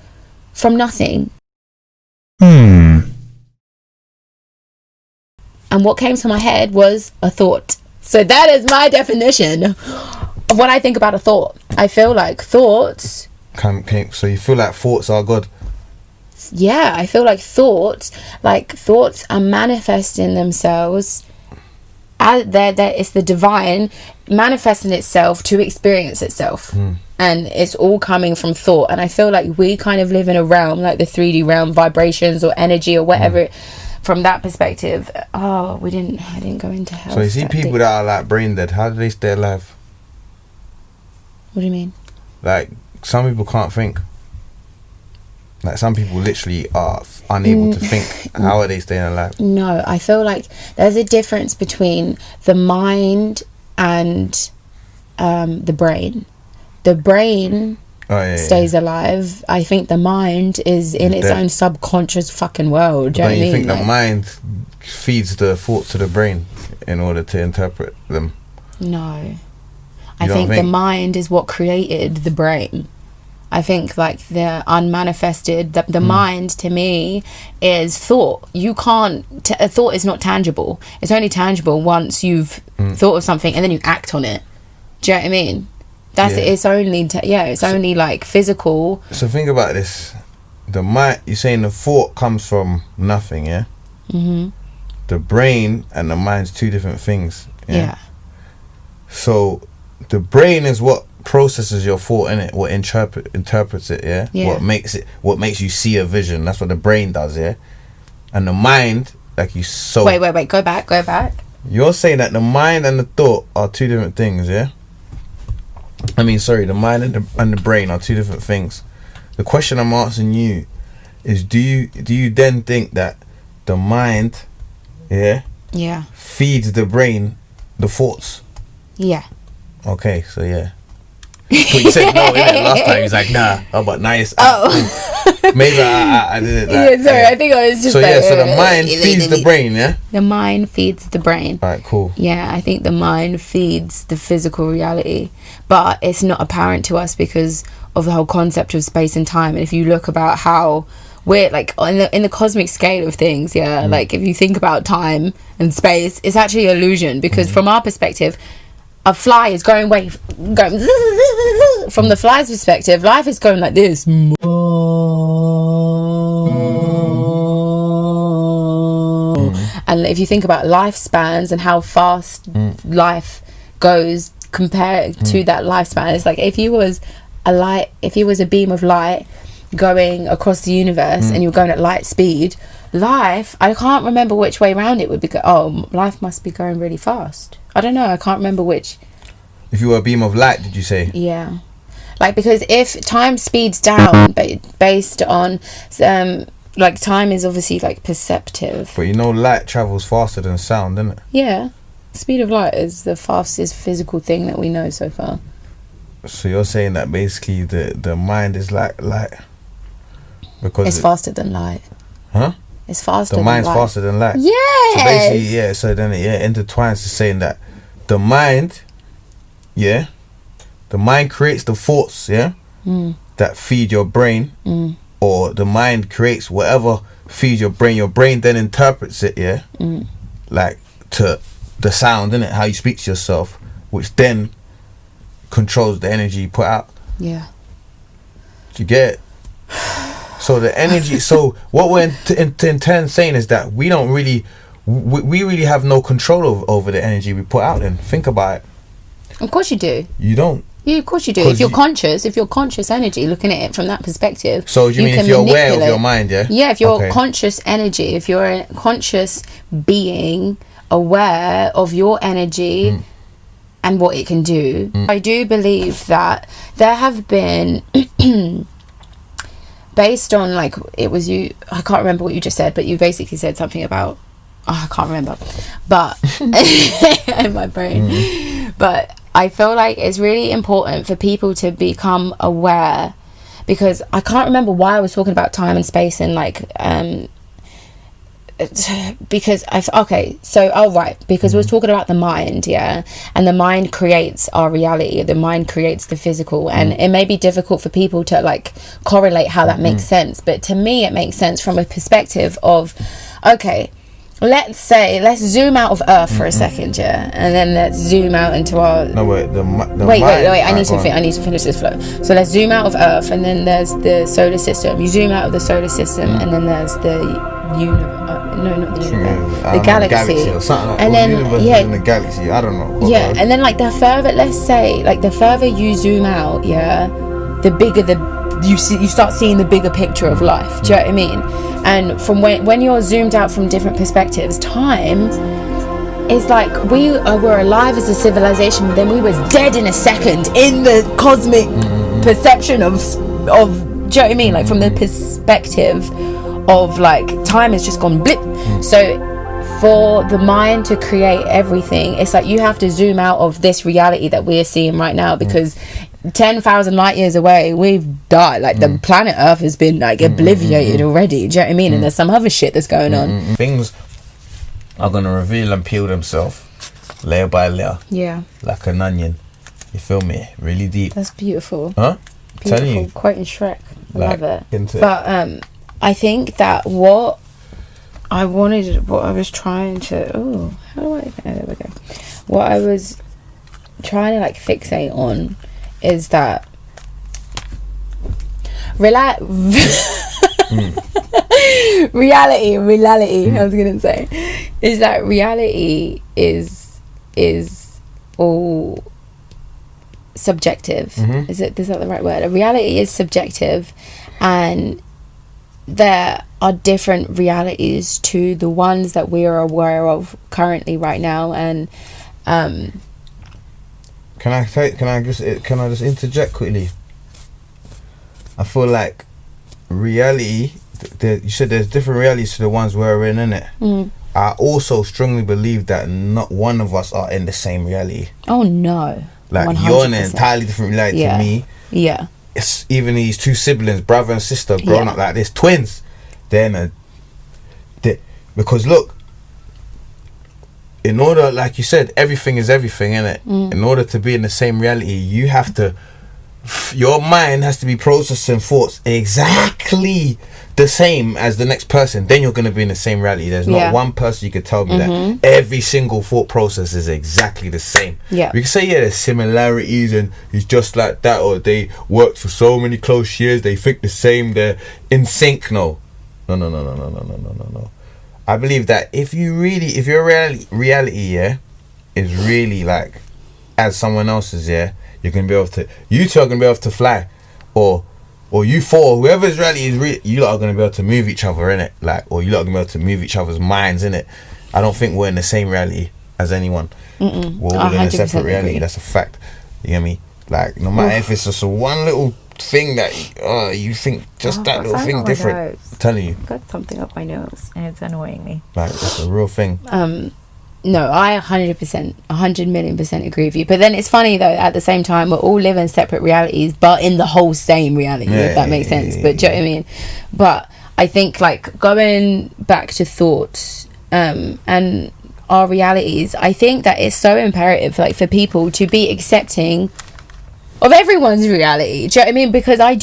Speaker 1: from nothing. And what came to my head was a thought. So that is my definition of what I think about a thought. I feel like thoughts
Speaker 2: so you feel like thoughts are good?
Speaker 1: Yeah, I feel like thoughts are manifesting themselves it's the divine manifesting itself to experience itself. And it's all coming from thought. And I feel like we kind of live in a realm, like the 3D realm, vibrations or energy or whatever. From that perspective, I didn't go into health.
Speaker 2: So you see people that are like brain dead, how do they stay alive?
Speaker 1: What do you mean?
Speaker 2: Like, some people can't think. Like, some people literally are unable to think. How are they staying alive?
Speaker 1: No, I feel like there's a difference between the mind and the brain. The brain stays alive. I think the mind is in its own subconscious fucking world. Do you know what I mean?
Speaker 2: You think the mind feeds the thoughts to the brain in order to interpret them?
Speaker 1: No. I think the mind is what created the brain. I think like the unmanifested, the mind to me is thought. You can't, a thought is not tangible. It's only tangible once you've thought of something and then you act on it. Do you know what I mean? That's it's only it's only like physical.
Speaker 2: So think about this. The mind, you're saying the thought comes from nothing, yeah? The brain and the mind's two different things. Yeah. So the brain is what processes your thought in it, what interprets it, yeah? What makes you see a vision. That's what the brain does, yeah? And the mind, like you so
Speaker 1: wait, go back.
Speaker 2: You're saying that the mind and the thought are two different things, yeah? I mean, sorry, the mind and the brain are two different things. The question I'm asking you is, do you then think that the mind, feeds the brain the thoughts?
Speaker 1: Yeah.
Speaker 2: Okay, so yeah. But you said no, innit? Last time he's like, nah. Oh, but nice. Maybe I did it.
Speaker 1: Sorry, I think I was just
Speaker 2: so so the mind feeds the brain, yeah?
Speaker 1: The mind feeds the brain.
Speaker 2: Alright, cool.
Speaker 1: Yeah, I think the mind feeds the physical reality, but it's not apparent to us because of the whole concept of space and time. And if you look about how we're like in the cosmic scale of things, like if you think about time and space, it's actually an illusion because from our perspective, a fly is going from the fly's perspective, life is going like this. And if you think about lifespans and how fast life goes compared to that lifespan, it's like if you was a beam of light going across the universe and you're going at light speed, life, I can't remember which way around it would be. Life must be going really fast. I don't know. I can't remember which.
Speaker 2: If you were a beam of light, did you say?
Speaker 1: Yeah. Like, because if time speeds down based on, like, time is obviously, like, perceptive.
Speaker 2: But you know light travels faster than sound, isn't it?
Speaker 1: Yeah. Speed of light is the fastest physical thing that we know so far.
Speaker 2: So you're saying that basically the mind is like light? Because
Speaker 1: it's faster than light.
Speaker 2: Huh?
Speaker 1: It's faster than
Speaker 2: light. The mind's faster than light.
Speaker 1: Yes.
Speaker 2: So basically, so then it intertwines to saying that the mind, the mind creates the thoughts, that feed your brain, or the mind creates whatever feeds your brain. Your brain then interprets it, like to the sound, innit? How you speak to yourself, which then controls the energy you put out.
Speaker 1: Yeah.
Speaker 2: Do you get it? So the energy, so what we're in turn saying is that we don't really, we really have no control over the energy we put out. Then think about it.
Speaker 1: Of course you do.
Speaker 2: You don't.
Speaker 1: Yeah, of course you do. If you're conscious energy, looking at it from that perspective.
Speaker 2: So do you mean if you're aware of your mind, yeah?
Speaker 1: Yeah, if you're conscious energy, if you're a conscious being, aware of your energy and what it can do. I do believe that there have been... based on, like, it was you, I can't remember what you just said, but you basically said something about, I can't remember, but in my brain, but I feel like it's really important for people to become aware, because I can't remember why I was talking about time and space and like because because we were talking about the mind, and the mind creates our reality, the mind creates the physical, and it may be difficult for people to like correlate how that makes sense, but to me it makes sense from a perspective of, okay, let's zoom out of Earth for a second, and then let's zoom out into our wait, I need to finish this flow. So let's zoom out of Earth, and then there's the solar system. You zoom out of the solar system, and then there's the no, not the universe, the galaxy,
Speaker 2: or something like,
Speaker 1: and then
Speaker 2: in the galaxy, I don't know.
Speaker 1: Yeah, and then like the further, let's say, like the further you zoom out, yeah, the bigger you start seeing the bigger picture of life. Do you know what I mean? And from when you're zoomed out from different perspectives, time is like we're alive as a civilization, but then we was dead in a second in the cosmic perception of do you know what I mean? Like from the perspective of like time has just gone blip. So for the mind to create everything, it's like you have to zoom out of this reality that we're seeing right now, because 10,000 light years away we've died, like the planet Earth has been like obliterated already. Do you know what I mean? And there's some other shit that's going on.
Speaker 2: Things are gonna reveal and peel themselves layer by layer, like an onion, you feel me? Really deep.
Speaker 1: That's beautiful.
Speaker 2: Beautiful. Telling you,
Speaker 1: quoting Shrek.
Speaker 2: like,
Speaker 1: love it. But I think that what I was trying to there we go. What I was trying to like fixate on is that reality I was gonna say is that reality is all subjective. Is that the right word? Reality is subjective, and there are different realities to the ones that we are aware of currently right now. And
Speaker 2: can I just interject quickly? I feel like reality, you said there's different realities to the ones we're in, innit? I also strongly believe that not one of us are in the same reality.
Speaker 1: Oh no.
Speaker 2: Like 100%. You're in an entirely different reality to me.
Speaker 1: Yeah.
Speaker 2: It's even these two siblings, brother and sister, growing up like this, twins. Because look, in order, like you said, everything is everything, innit? In order to be in the same reality, you have to, your mind has to be processing thoughts exactly the same as the next person. Then you're going to be in the same reality. There's not one person you could tell me that every single thought process is exactly the same. We can say there's similarities and it's just like that, or they worked for so many close years, they think the same, they're in sync. No. I believe that if your reality is really like as someone else's, you're gonna be able to, you two are gonna be able to fly, or you four, whoever's reality is you lot are gonna be able to move each other, innit? Like, or you lot are gonna be able to move each other's minds, innit? I don't think we're in the same reality as anyone. We're all in a separate reality. Agree. That's a fact. You get me? Like, no matter if it's just one little thing that you think just that little thing different. I'm telling you,
Speaker 3: I've got something up my nose and it's annoying me.
Speaker 2: Like, that's a real thing.
Speaker 1: No, I 100 million% agree with you. But then it's funny though, at the same time, we're all living separate realities, but in the whole same reality, if that makes sense. But do you know what I mean? But I think like going back to thoughts and our realities, I think that it's so imperative like for people to be accepting of everyone's reality. Do you know what I mean? Because I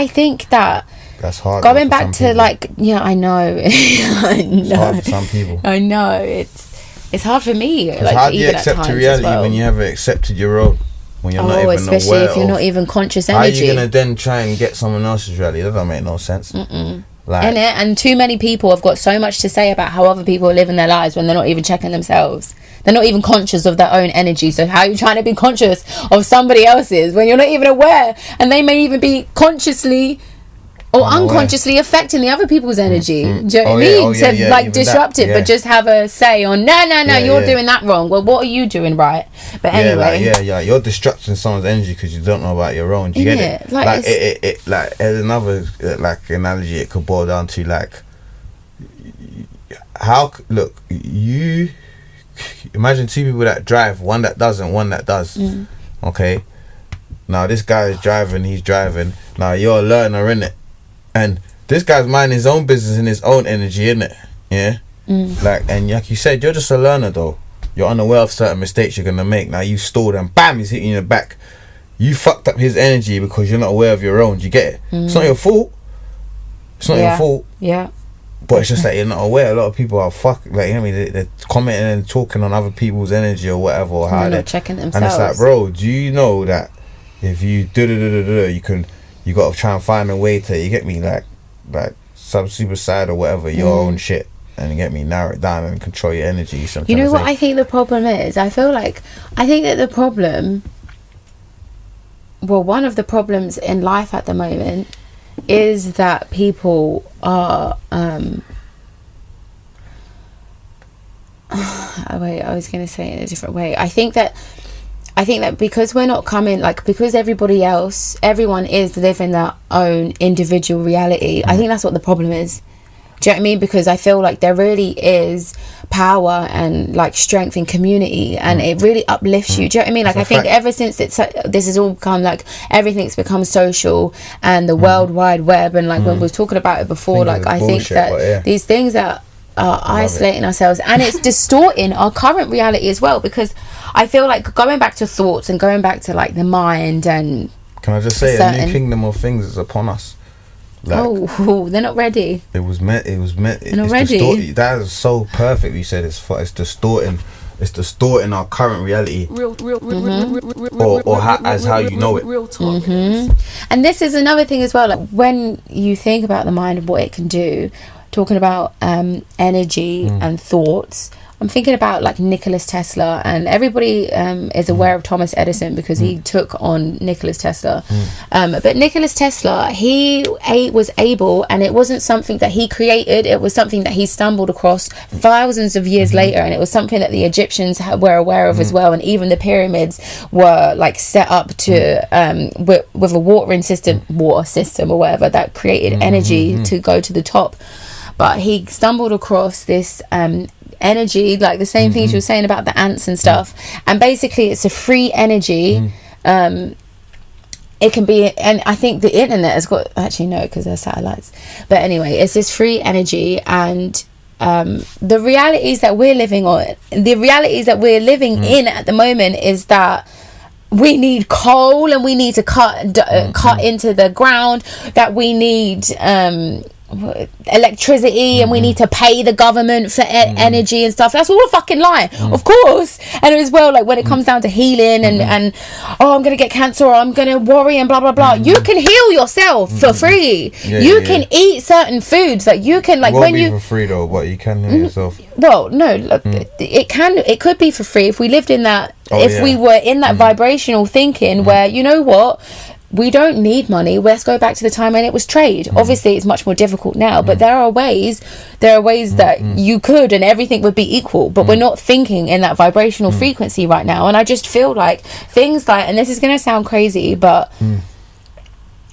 Speaker 1: think that
Speaker 2: that's hard.
Speaker 1: Going back to like, I know.
Speaker 2: It's hard for some people.
Speaker 1: I know it's hard for me. Like,
Speaker 2: how do you accept a reality when you haven't accepted your own? When you're not even
Speaker 1: especially
Speaker 2: aware
Speaker 1: if you're not even conscious energy.
Speaker 2: How are you gonna then try and get someone else's reality? That doesn't make no sense. Like,
Speaker 1: and too many people have got so much to say about how other people are living their lives when they're not even checking themselves. They're not even conscious of their own energy. So how are you trying to be conscious of somebody else's when you're not even aware? And they may even be consciously or unconsciously affecting the other people's energy. Do you know what I mean? To like disrupt it, but just have a say on no, you're doing that wrong. Well, what are you doing right? But anyway,
Speaker 2: you're disrupting someone's energy because you don't know about your own. Do you get it? Like as another like analogy, it could boil down to like you imagine two people that drive, one that doesn't, one that does. Okay, now this guy is driving, he's driving. Now you're a learner, innit? And this guy's minding his own business in his own energy, innit? Yeah. Like, and like you said, you're just a learner though. You're unaware of certain mistakes you're gonna make. Now you stalled and bam, he's hitting you in the back. You fucked up his energy because you're not aware of your own. Do you get it? It's not your fault. It's not your fault.
Speaker 1: Yeah.
Speaker 2: But it's just that you're not aware. A lot of people are they're commenting and talking on other people's energy or whatever, or how
Speaker 1: they're not checking themselves.
Speaker 2: And it's like, bro, do you know that if you you got to try and find a way to, you get me, like super side or whatever, your own shit, and you get me, narrow it down and control your energy.
Speaker 1: You know what I think the problem is? I think that the problem, well, one of the problems in life at the moment is that people are wait, I was going to say it in a different way. I think that because we're not coming, like, because everyone is living their own individual reality, I think that's what the problem is. Do you know what I mean? Because I feel like there really is power and like strength in community, and it really uplifts you. Do you know what I mean? Like, I think ever since this has all become like, everything's become social and the World Wide Web, and like when we were talking about it before, like I think that these things that are isolating ourselves, and it's distorting our current reality as well, because I feel like going back to thoughts and going back to like the mind, and
Speaker 2: can I just say, a new kingdom of things is upon us. Like,
Speaker 1: they're not ready.
Speaker 2: It was meant.
Speaker 1: They're not ready.
Speaker 2: That is so perfect. You said it's distorting. It's distorting our current reality, or how you know it. Real talk.
Speaker 1: And this is another thing as well. Like, when you think about the mind and what it can do, talking about energy and thoughts, I'm thinking about like Nikola Tesla, and everybody is aware of Thomas Edison because he took on Nikola Tesla. But Nikola Tesla, he was able, and it wasn't something that he created, it was something that he stumbled across thousands of years later, and it was something that the Egyptians were aware of as well, and even the pyramids were like set up to with a water system or whatever that created energy to go to the top. But he stumbled across this energy, like the same things you were saying about the ants and stuff, and basically it's a free energy. It can be, and I think the internet has got, actually no, because there's satellites, but anyway, it's this free energy, and the realities that we're living in at the moment is that we need coal, and we need to cut into the ground, that we need electricity, and we need to pay the government for energy and stuff. That's all a fucking lie, of course. And as well, like when it comes down to healing and I'm gonna get cancer, or I'm gonna worry and blah blah blah, you can heal yourself for free. You can eat certain foods, like you can, like, when you
Speaker 2: for free though, but you can heal yourself.
Speaker 1: Well, no, look, it could be for free if we lived in that, we were in that vibrational thinking where, you know what, we don't need money. Let's go back to the time when it was trade. Obviously it's much more difficult now, but there are ways that you could, and everything would be equal, but we're not thinking in that vibrational frequency right now. And I just feel like things like, and this is going to sound crazy, but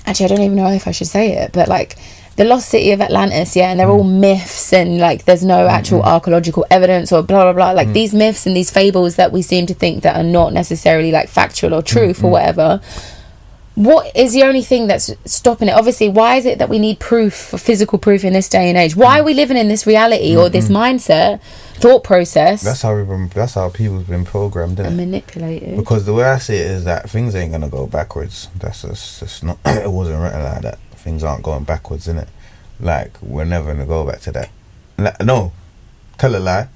Speaker 1: actually I don't even know if I should say it, but like the lost city of Atlantis, and they're all myths, and like there's no actual archaeological evidence or blah blah blah, like these myths and these fables that we seem to think that are not necessarily like factual or truth or whatever. What is the only thing that's stopping it? Obviously, why is it that we need proof, physical proof in this day and age? Why are we living in this reality or this mindset, thought process?
Speaker 2: That's how people's been programmed, isn't it?
Speaker 1: And manipulated.
Speaker 2: Because the way I see it is that things ain't gonna go backwards. That's just not. It wasn't written like that. Things aren't going backwards, innit? Like, we're never gonna go back to that. No, tell a lie.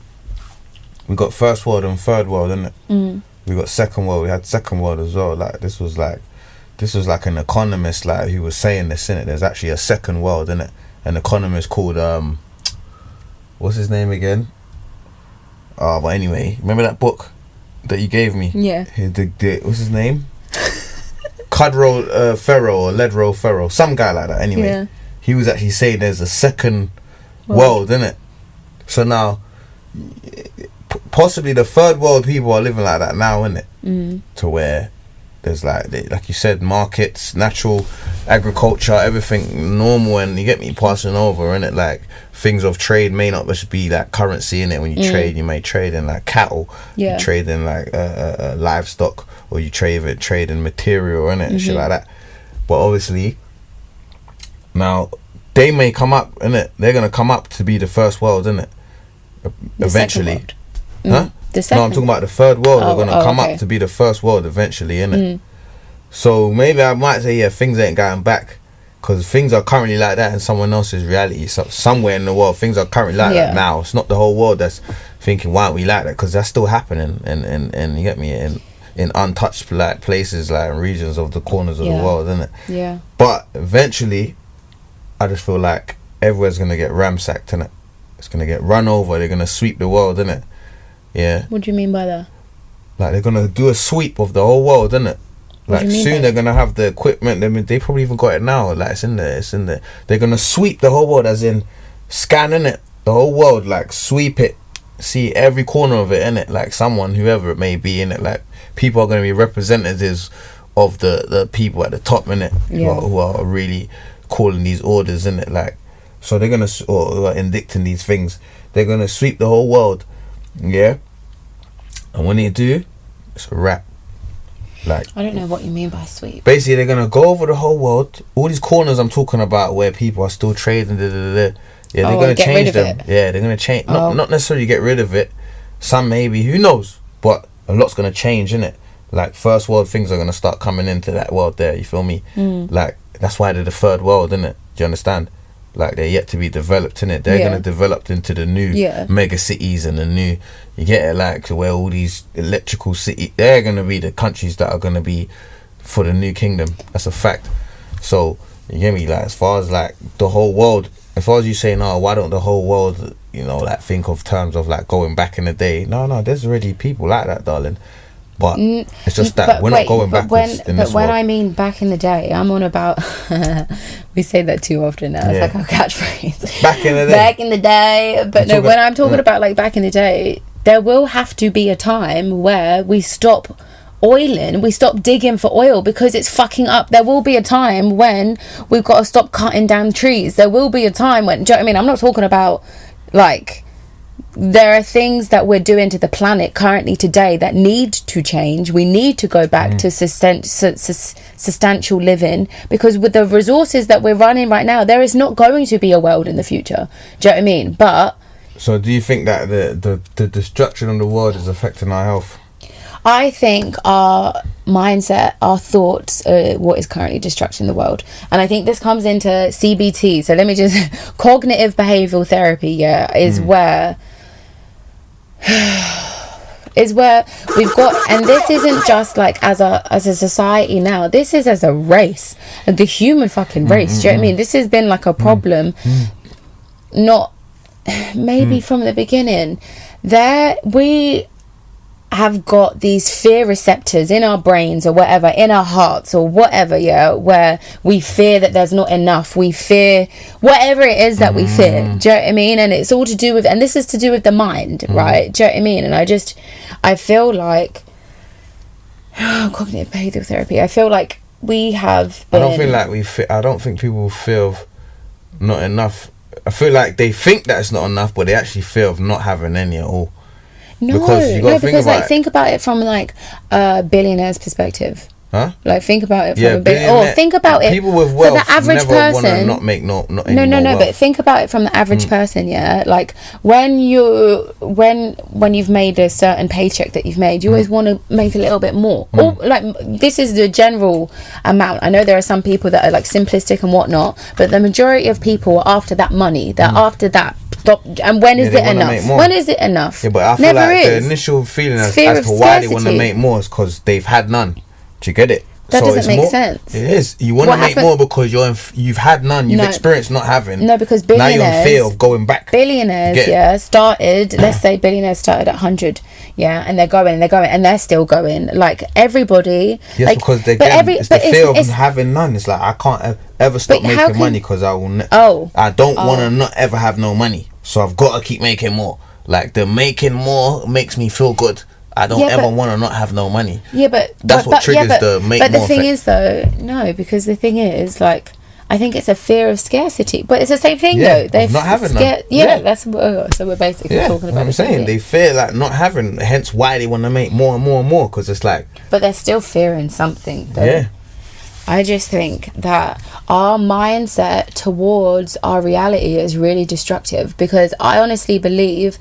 Speaker 2: We got first world and third world, innit? We got second world. We had second world as well. Like, this was like an economist, like, who was saying this, innit? There's actually a second world, innit? An economist called what's his name again? But anyway, remember that book that you gave me?
Speaker 1: Yeah.
Speaker 2: What's his name? Cudrow Ferro or Ledrow Ferro, some guy like that. Anyway, he was actually saying there's a second world, innit? So now, possibly the third world people are living like that now, innit? To where there's like you said, markets, natural agriculture, everything normal, and you get me, passing over, innit? Like, things of trade may not just be like currency, innit? When you trade, you may trade in like cattle, you trade in like livestock, or you trade in material, innit? Shit like that. But obviously now they may come up, innit? They're gonna come up to be the first world, innit? Eventually. Huh? No, I'm talking about the third world. They're gonna come up to be the first world eventually, innit? So maybe I might say, things ain't going back, because things are currently like that in someone else's reality. So somewhere in the world, things are currently like that now. It's not the whole world that's thinking, why aren't we like that? Because that's still happening, and you get me, in untouched like places, like regions of the corners of the world, innit?
Speaker 1: Yeah.
Speaker 2: But eventually, I just feel like everywhere's gonna get ramsacked, innit? It's gonna get run over. They're gonna sweep the world, innit? Yeah.
Speaker 1: What do you mean by that?
Speaker 2: Like they're gonna do a sweep of the whole world, innit?
Speaker 1: What do
Speaker 2: Like
Speaker 1: you mean
Speaker 2: soon
Speaker 1: by
Speaker 2: they're gonna have the equipment. I mean, they probably even got it now. Like it's in there. It's in there. They're gonna sweep the whole world, as in scanning it, the whole world. Like sweep it, see every corner of it, innit? Like someone, whoever it may be, innit? Like people are gonna be representatives of the people at the top, innit?
Speaker 1: Yeah.
Speaker 2: Who are really calling these orders, innit? Like, so they're gonna or who are indicting these things. They're gonna sweep the whole world, yeah. And when they do, it's a wrap. Like,
Speaker 1: I don't know what you mean by sweep.
Speaker 2: basically they're gonna go over the whole world, all these corners I'm talking about where people are still trading, yeah, they're gonna
Speaker 1: get
Speaker 2: change
Speaker 1: rid of
Speaker 2: them.
Speaker 1: it.
Speaker 2: Yeah, they're gonna change, not necessarily get rid of it, some maybe, who knows, but a lot's gonna change, innit? Like first world things are gonna start coming into that world there, you feel me? Like that's why they're the third world, innit? Do you understand? Like they're yet to be developed, innit? They're gonna develop into the new mega cities and the new, you get it, like where all these electrical cities, they're gonna be the countries that are gonna be for the new kingdom. That's a fact. So you get me? Like as far as like the whole world, as far as you saying, oh, why don't the whole world, you know, like think of terms of like going back in the day? No, there's already people like that, darling. But it's just that we're not going backwards in this world.
Speaker 1: When I mean back in the day, I'm on about we say that too often now. It's like our catchphrase.
Speaker 2: Back in the day.
Speaker 1: Back in the day. But no, when I'm talking about like back in the day, there will have to be a time where we stop oiling, we stop digging for oil because it's fucking up. There will be a time when we've got to stop cutting down trees. There will be a time when, do you know what I mean? I'm not talking about like, there are things that we're doing to the planet currently today that need to change. We need to go back to substantial living, because with the resources that we're running right now, there is not going to be a world in the future. Do you know what I mean? But
Speaker 2: so do you think that the destruction of the world is affecting our health?
Speaker 1: I think our mindset, our thoughts, what is currently destructing the world. And I think this comes into CBT. So let me just cognitive behavioral therapy, is where we've got, and this isn't just like as a society now, this is as a race, the human fucking race. Do you know what I mean? This has been like a problem, not maybe from the beginning. There we have got these fear receptors in our brains or whatever, in our hearts or whatever, where we fear that there's not enough. We fear whatever it is that we fear. Do you know what I mean? And it's all to do with, and this is to do with the mind, right? Do you know what I mean? And I feel like cognitive behavioral therapy, I feel like we have been,
Speaker 2: I don't think people feel not enough. I feel like they think that it's not enough, but they actually feel of not having any at all. Think
Speaker 1: about it from like a billionaire's perspective.
Speaker 2: Huh?
Speaker 1: Like think about it from think about it.
Speaker 2: People with wealth,
Speaker 1: for the average person,
Speaker 2: not make no.
Speaker 1: But think about it from the average person. Yeah, like when you've made a certain paycheck that you've made, you always want to make a little bit more. Or like this is the general amount. I know there are some people that are like simplistic and whatnot, but the majority of people are after that money. They're after that. And when is it enough? When is it enough?
Speaker 2: Yeah, but I feel like the initial feeling as to why they want to make more is because they've had none. Do you get it?
Speaker 1: That doesn't make sense.
Speaker 2: It is. You want to make more because you've had none. You've experienced not having.
Speaker 1: No, because billionaires,
Speaker 2: now you're in fear of going back.
Speaker 1: Billionaires, started. Let's say billionaires started at 100. Yeah, and they're going, and they're still going. Like everybody.
Speaker 2: Yes, like, because it's the fear of having none. It's like I can't ever stop making money because I will. I don't want to not ever have no money, so I've got to keep making more. Like the making more makes me feel good. I don't ever want to not have no money. Yeah, but that's what triggers the make more. But the
Speaker 1: thing is, though, no, because the thing is, like, I think it's a fear of scarcity. But it's the same thing, though. They're
Speaker 2: not having none.
Speaker 1: Yeah, that's so we're basically talking about.
Speaker 2: I'm saying they fear like not having, hence why they want to make more and more and more, because it's like.
Speaker 1: But they're still fearing something, though. Yeah. I just think that our mindset towards our reality is really destructive, because I honestly believe,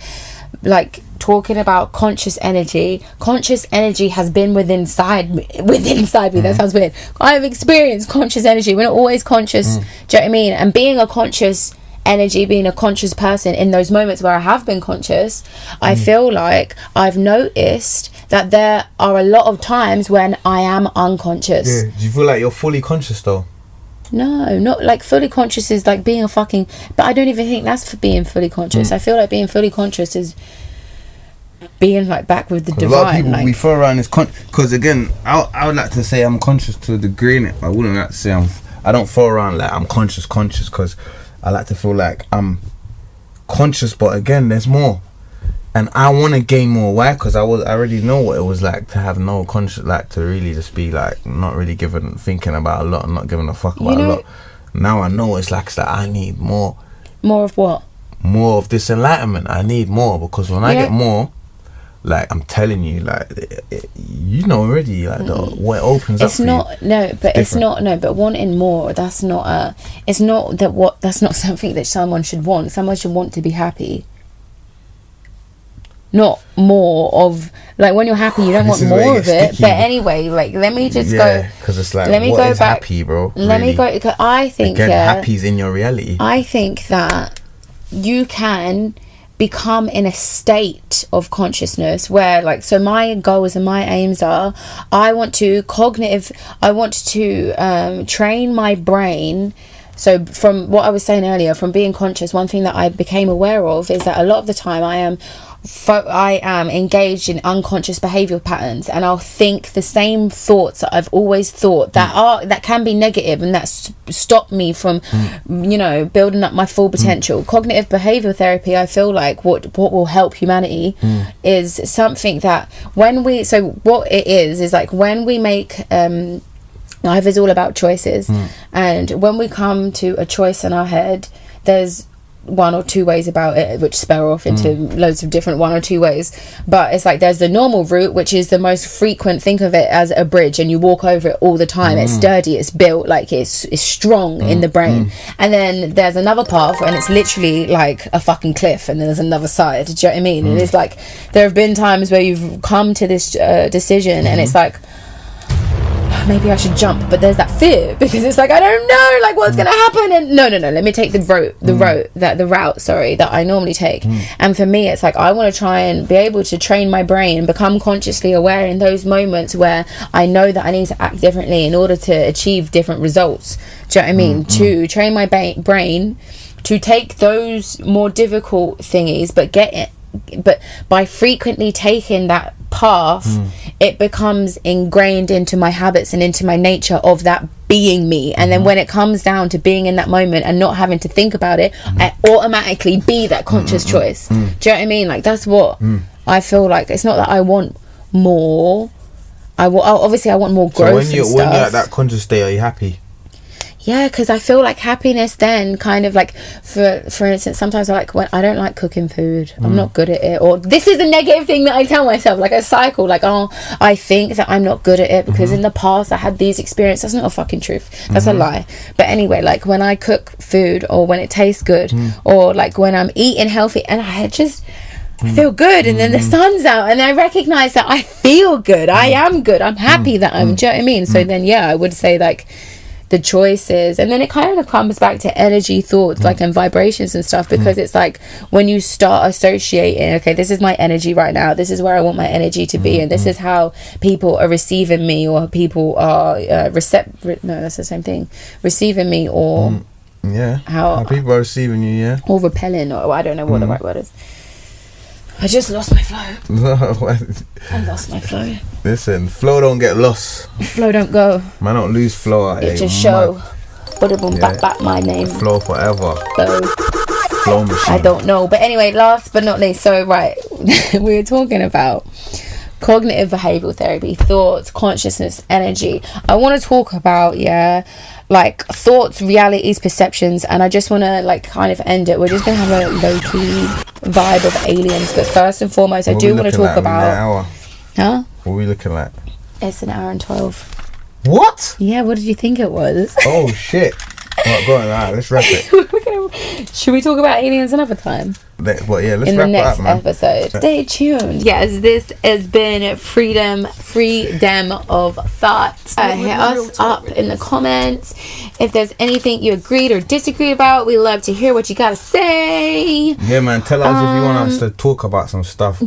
Speaker 1: like, talking about conscious energy has been within inside me. That sounds weird. I've experienced conscious energy. We're not always conscious. Do you know what I mean? And being a conscious energy, being a conscious person, in those moments where I have been conscious, I feel like I've noticed that there are a lot of times when I am unconscious.
Speaker 2: Yeah. Do you feel like you're fully conscious though?
Speaker 1: No, not like fully conscious is like being a fucking. But I don't even think that's for being fully conscious. I feel like being fully conscious is being like back with the divine.
Speaker 2: A lot of people
Speaker 1: like,
Speaker 2: we throw around this because again, I would like to say I'm conscious to a degree in it. I wouldn't like to say I don't throw around like I'm conscious because I like to feel like I'm conscious, but again, there's more. And I want to gain more. Why? Because I already know what it was like to have no conscious, like to really just be like not really thinking about a lot and not giving a fuck about a lot. Now I know it's like I need more.
Speaker 1: More of what?
Speaker 2: More of this enlightenment. I need more because when I get more, like I'm telling you, like you know already, like what it opens
Speaker 1: it's
Speaker 2: up.
Speaker 1: Not no, but it's not no, but wanting more. That's not it's not that what. That's not something that someone should want. Someone should want to be happy. Not more of like when you're happy you don't want more of it, but anyway, like let me just go
Speaker 2: because it's like
Speaker 1: let me go back
Speaker 2: happy, bro.
Speaker 1: Let me go. Cause I think
Speaker 2: happy's in your reality.
Speaker 1: I think that you can become in a state of consciousness where like, so my goals and my aims are I want to train my brain. So from what I was saying earlier, from being conscious, one thing that I became aware of is that a lot of the time I am engaged in unconscious behavioral patterns, and I'll think the same thoughts that I've always thought that can be negative and that stop me from building up my full potential. Cognitive behavioral therapy, I feel like what will help humanity is something that what it is like when we make life is all about choices, and when we come to a choice in our head, there's one or two ways about it which spell off into loads of different one or two ways, but it's like there's the normal route, which is the most frequent. Think of it as a bridge and you walk over it all the time. It's sturdy, it's built, like it's strong in the brain. And then there's another path and it's literally like a fucking cliff, and then there's another side. Do you know what I mean? And it's like there have been times where you've come to this decision and it's like maybe I should jump, but there's that fear because it's like I don't know like what's gonna happen, and no let me take the route that I normally take. And for me it's like I want to try and be able to train my brain, become consciously aware in those moments where I know that I need to act differently in order to achieve different results. Do you know what I mean? To train my brain to take those more difficult thingies, but by frequently taking that path, it becomes ingrained into my habits and into my nature of that being me. And then when it comes down to being in that moment and not having to think about it, I automatically be that conscious choice. Do you know what I mean? Like that's what I feel like. It's not that I want more. Obviously I want more growth. So when you're
Speaker 2: at that conscious state, are you happy?
Speaker 1: Yeah, because I feel like happiness then kind of like, for instance, sometimes when I don't like cooking food, I'm not good at it, or this is a negative thing that I tell myself, like a cycle, like I think that I'm not good at it because in the past I had these experiences. That's not a fucking truth, that's a lie. But anyway, like when I cook food or when it tastes good or like when I'm eating healthy and I just feel good, and then the sun's out and I recognize that I feel good, I am good, I'm happy that I'm, do you know what I mean? So then I would say like the choices, and then it kind of comes back to energy, thoughts, like and vibrations and stuff, because it's like when you start associating, okay, this is my energy right now, this is where I want my energy to be, and this is how people are receiving me, or people are no, that's the same thing, receiving me, or how
Speaker 2: people are receiving you,
Speaker 1: or repelling, or I don't know what the right word is. I just lost my flow. I lost my flow.
Speaker 2: Listen, flow don't get lost.
Speaker 1: Flow don't go.
Speaker 2: Man, don't lose flow out here.
Speaker 1: It just show. Back my name.
Speaker 2: Flow forever. Flow machine.
Speaker 1: I don't know. But anyway, last but not least, so right, we were talking about cognitive behavioral therapy, thoughts, consciousness, energy. I want to talk about like thoughts, realities, perceptions, and I just want to like kind of end it. We're just gonna have a low-key vibe of aliens, but first and foremost, I do want to talk about
Speaker 2: What are we looking at?
Speaker 1: It's an hour and 12.
Speaker 2: What?
Speaker 1: Yeah, what did you think it was?
Speaker 2: Oh shit. Right, go on, let's wrap it.
Speaker 1: Should we talk about aliens another time?
Speaker 2: Let's
Speaker 1: in
Speaker 2: wrap
Speaker 1: the next
Speaker 2: it up, man.
Speaker 1: episode. Stay tuned. Yes, this has been FreeDem of Thought. Hit us up in the comments if there's anything you agreed or disagreed about. We love to hear what you gotta say.
Speaker 2: Yeah, man, tell us if you want us to talk about some stuff.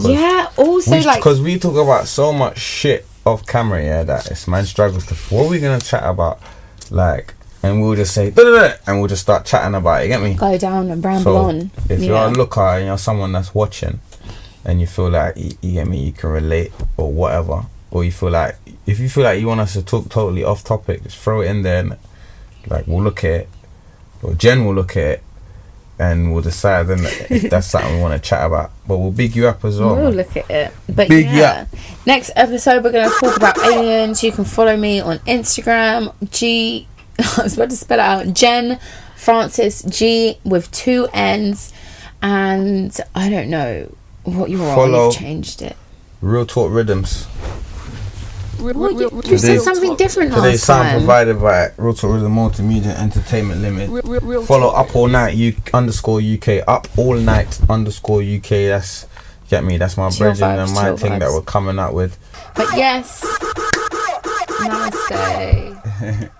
Speaker 1: Also
Speaker 2: because we talk about so much shit off camera, that it's man struggles to. What are we gonna chat about? Like and we'll just say "Da-da-da," and we'll just start chatting about it. You get me?
Speaker 1: Go down and ramble
Speaker 2: So
Speaker 1: on.
Speaker 2: if you're a looker and you're someone that's watching, and you feel like you get me, you can relate or whatever, or you feel like if you feel like you want us to talk totally off topic, just throw it in there, and like we'll look at it, or Jen will look at it, and we'll decide then if that's something we want to chat about. But we'll big you up as well.
Speaker 1: We'll look at it. But
Speaker 2: Big
Speaker 1: yeah, next episode we're going to talk about aliens. You can follow me on Instagram, I was about to spell it out, Jen Francis G with 2 N's, and I don't know what you're on. You've changed it.
Speaker 2: Real Talk Rhythms.
Speaker 1: You said something different last
Speaker 2: Today's sound
Speaker 1: time.
Speaker 2: provided by Real Talk Rhythm Multimedia Entertainment Limited. Follow Up All Night _UK. Up All Night _UK. That's, get me, that's my brethren and my thing that we're coming up with.
Speaker 1: But yes, namaste.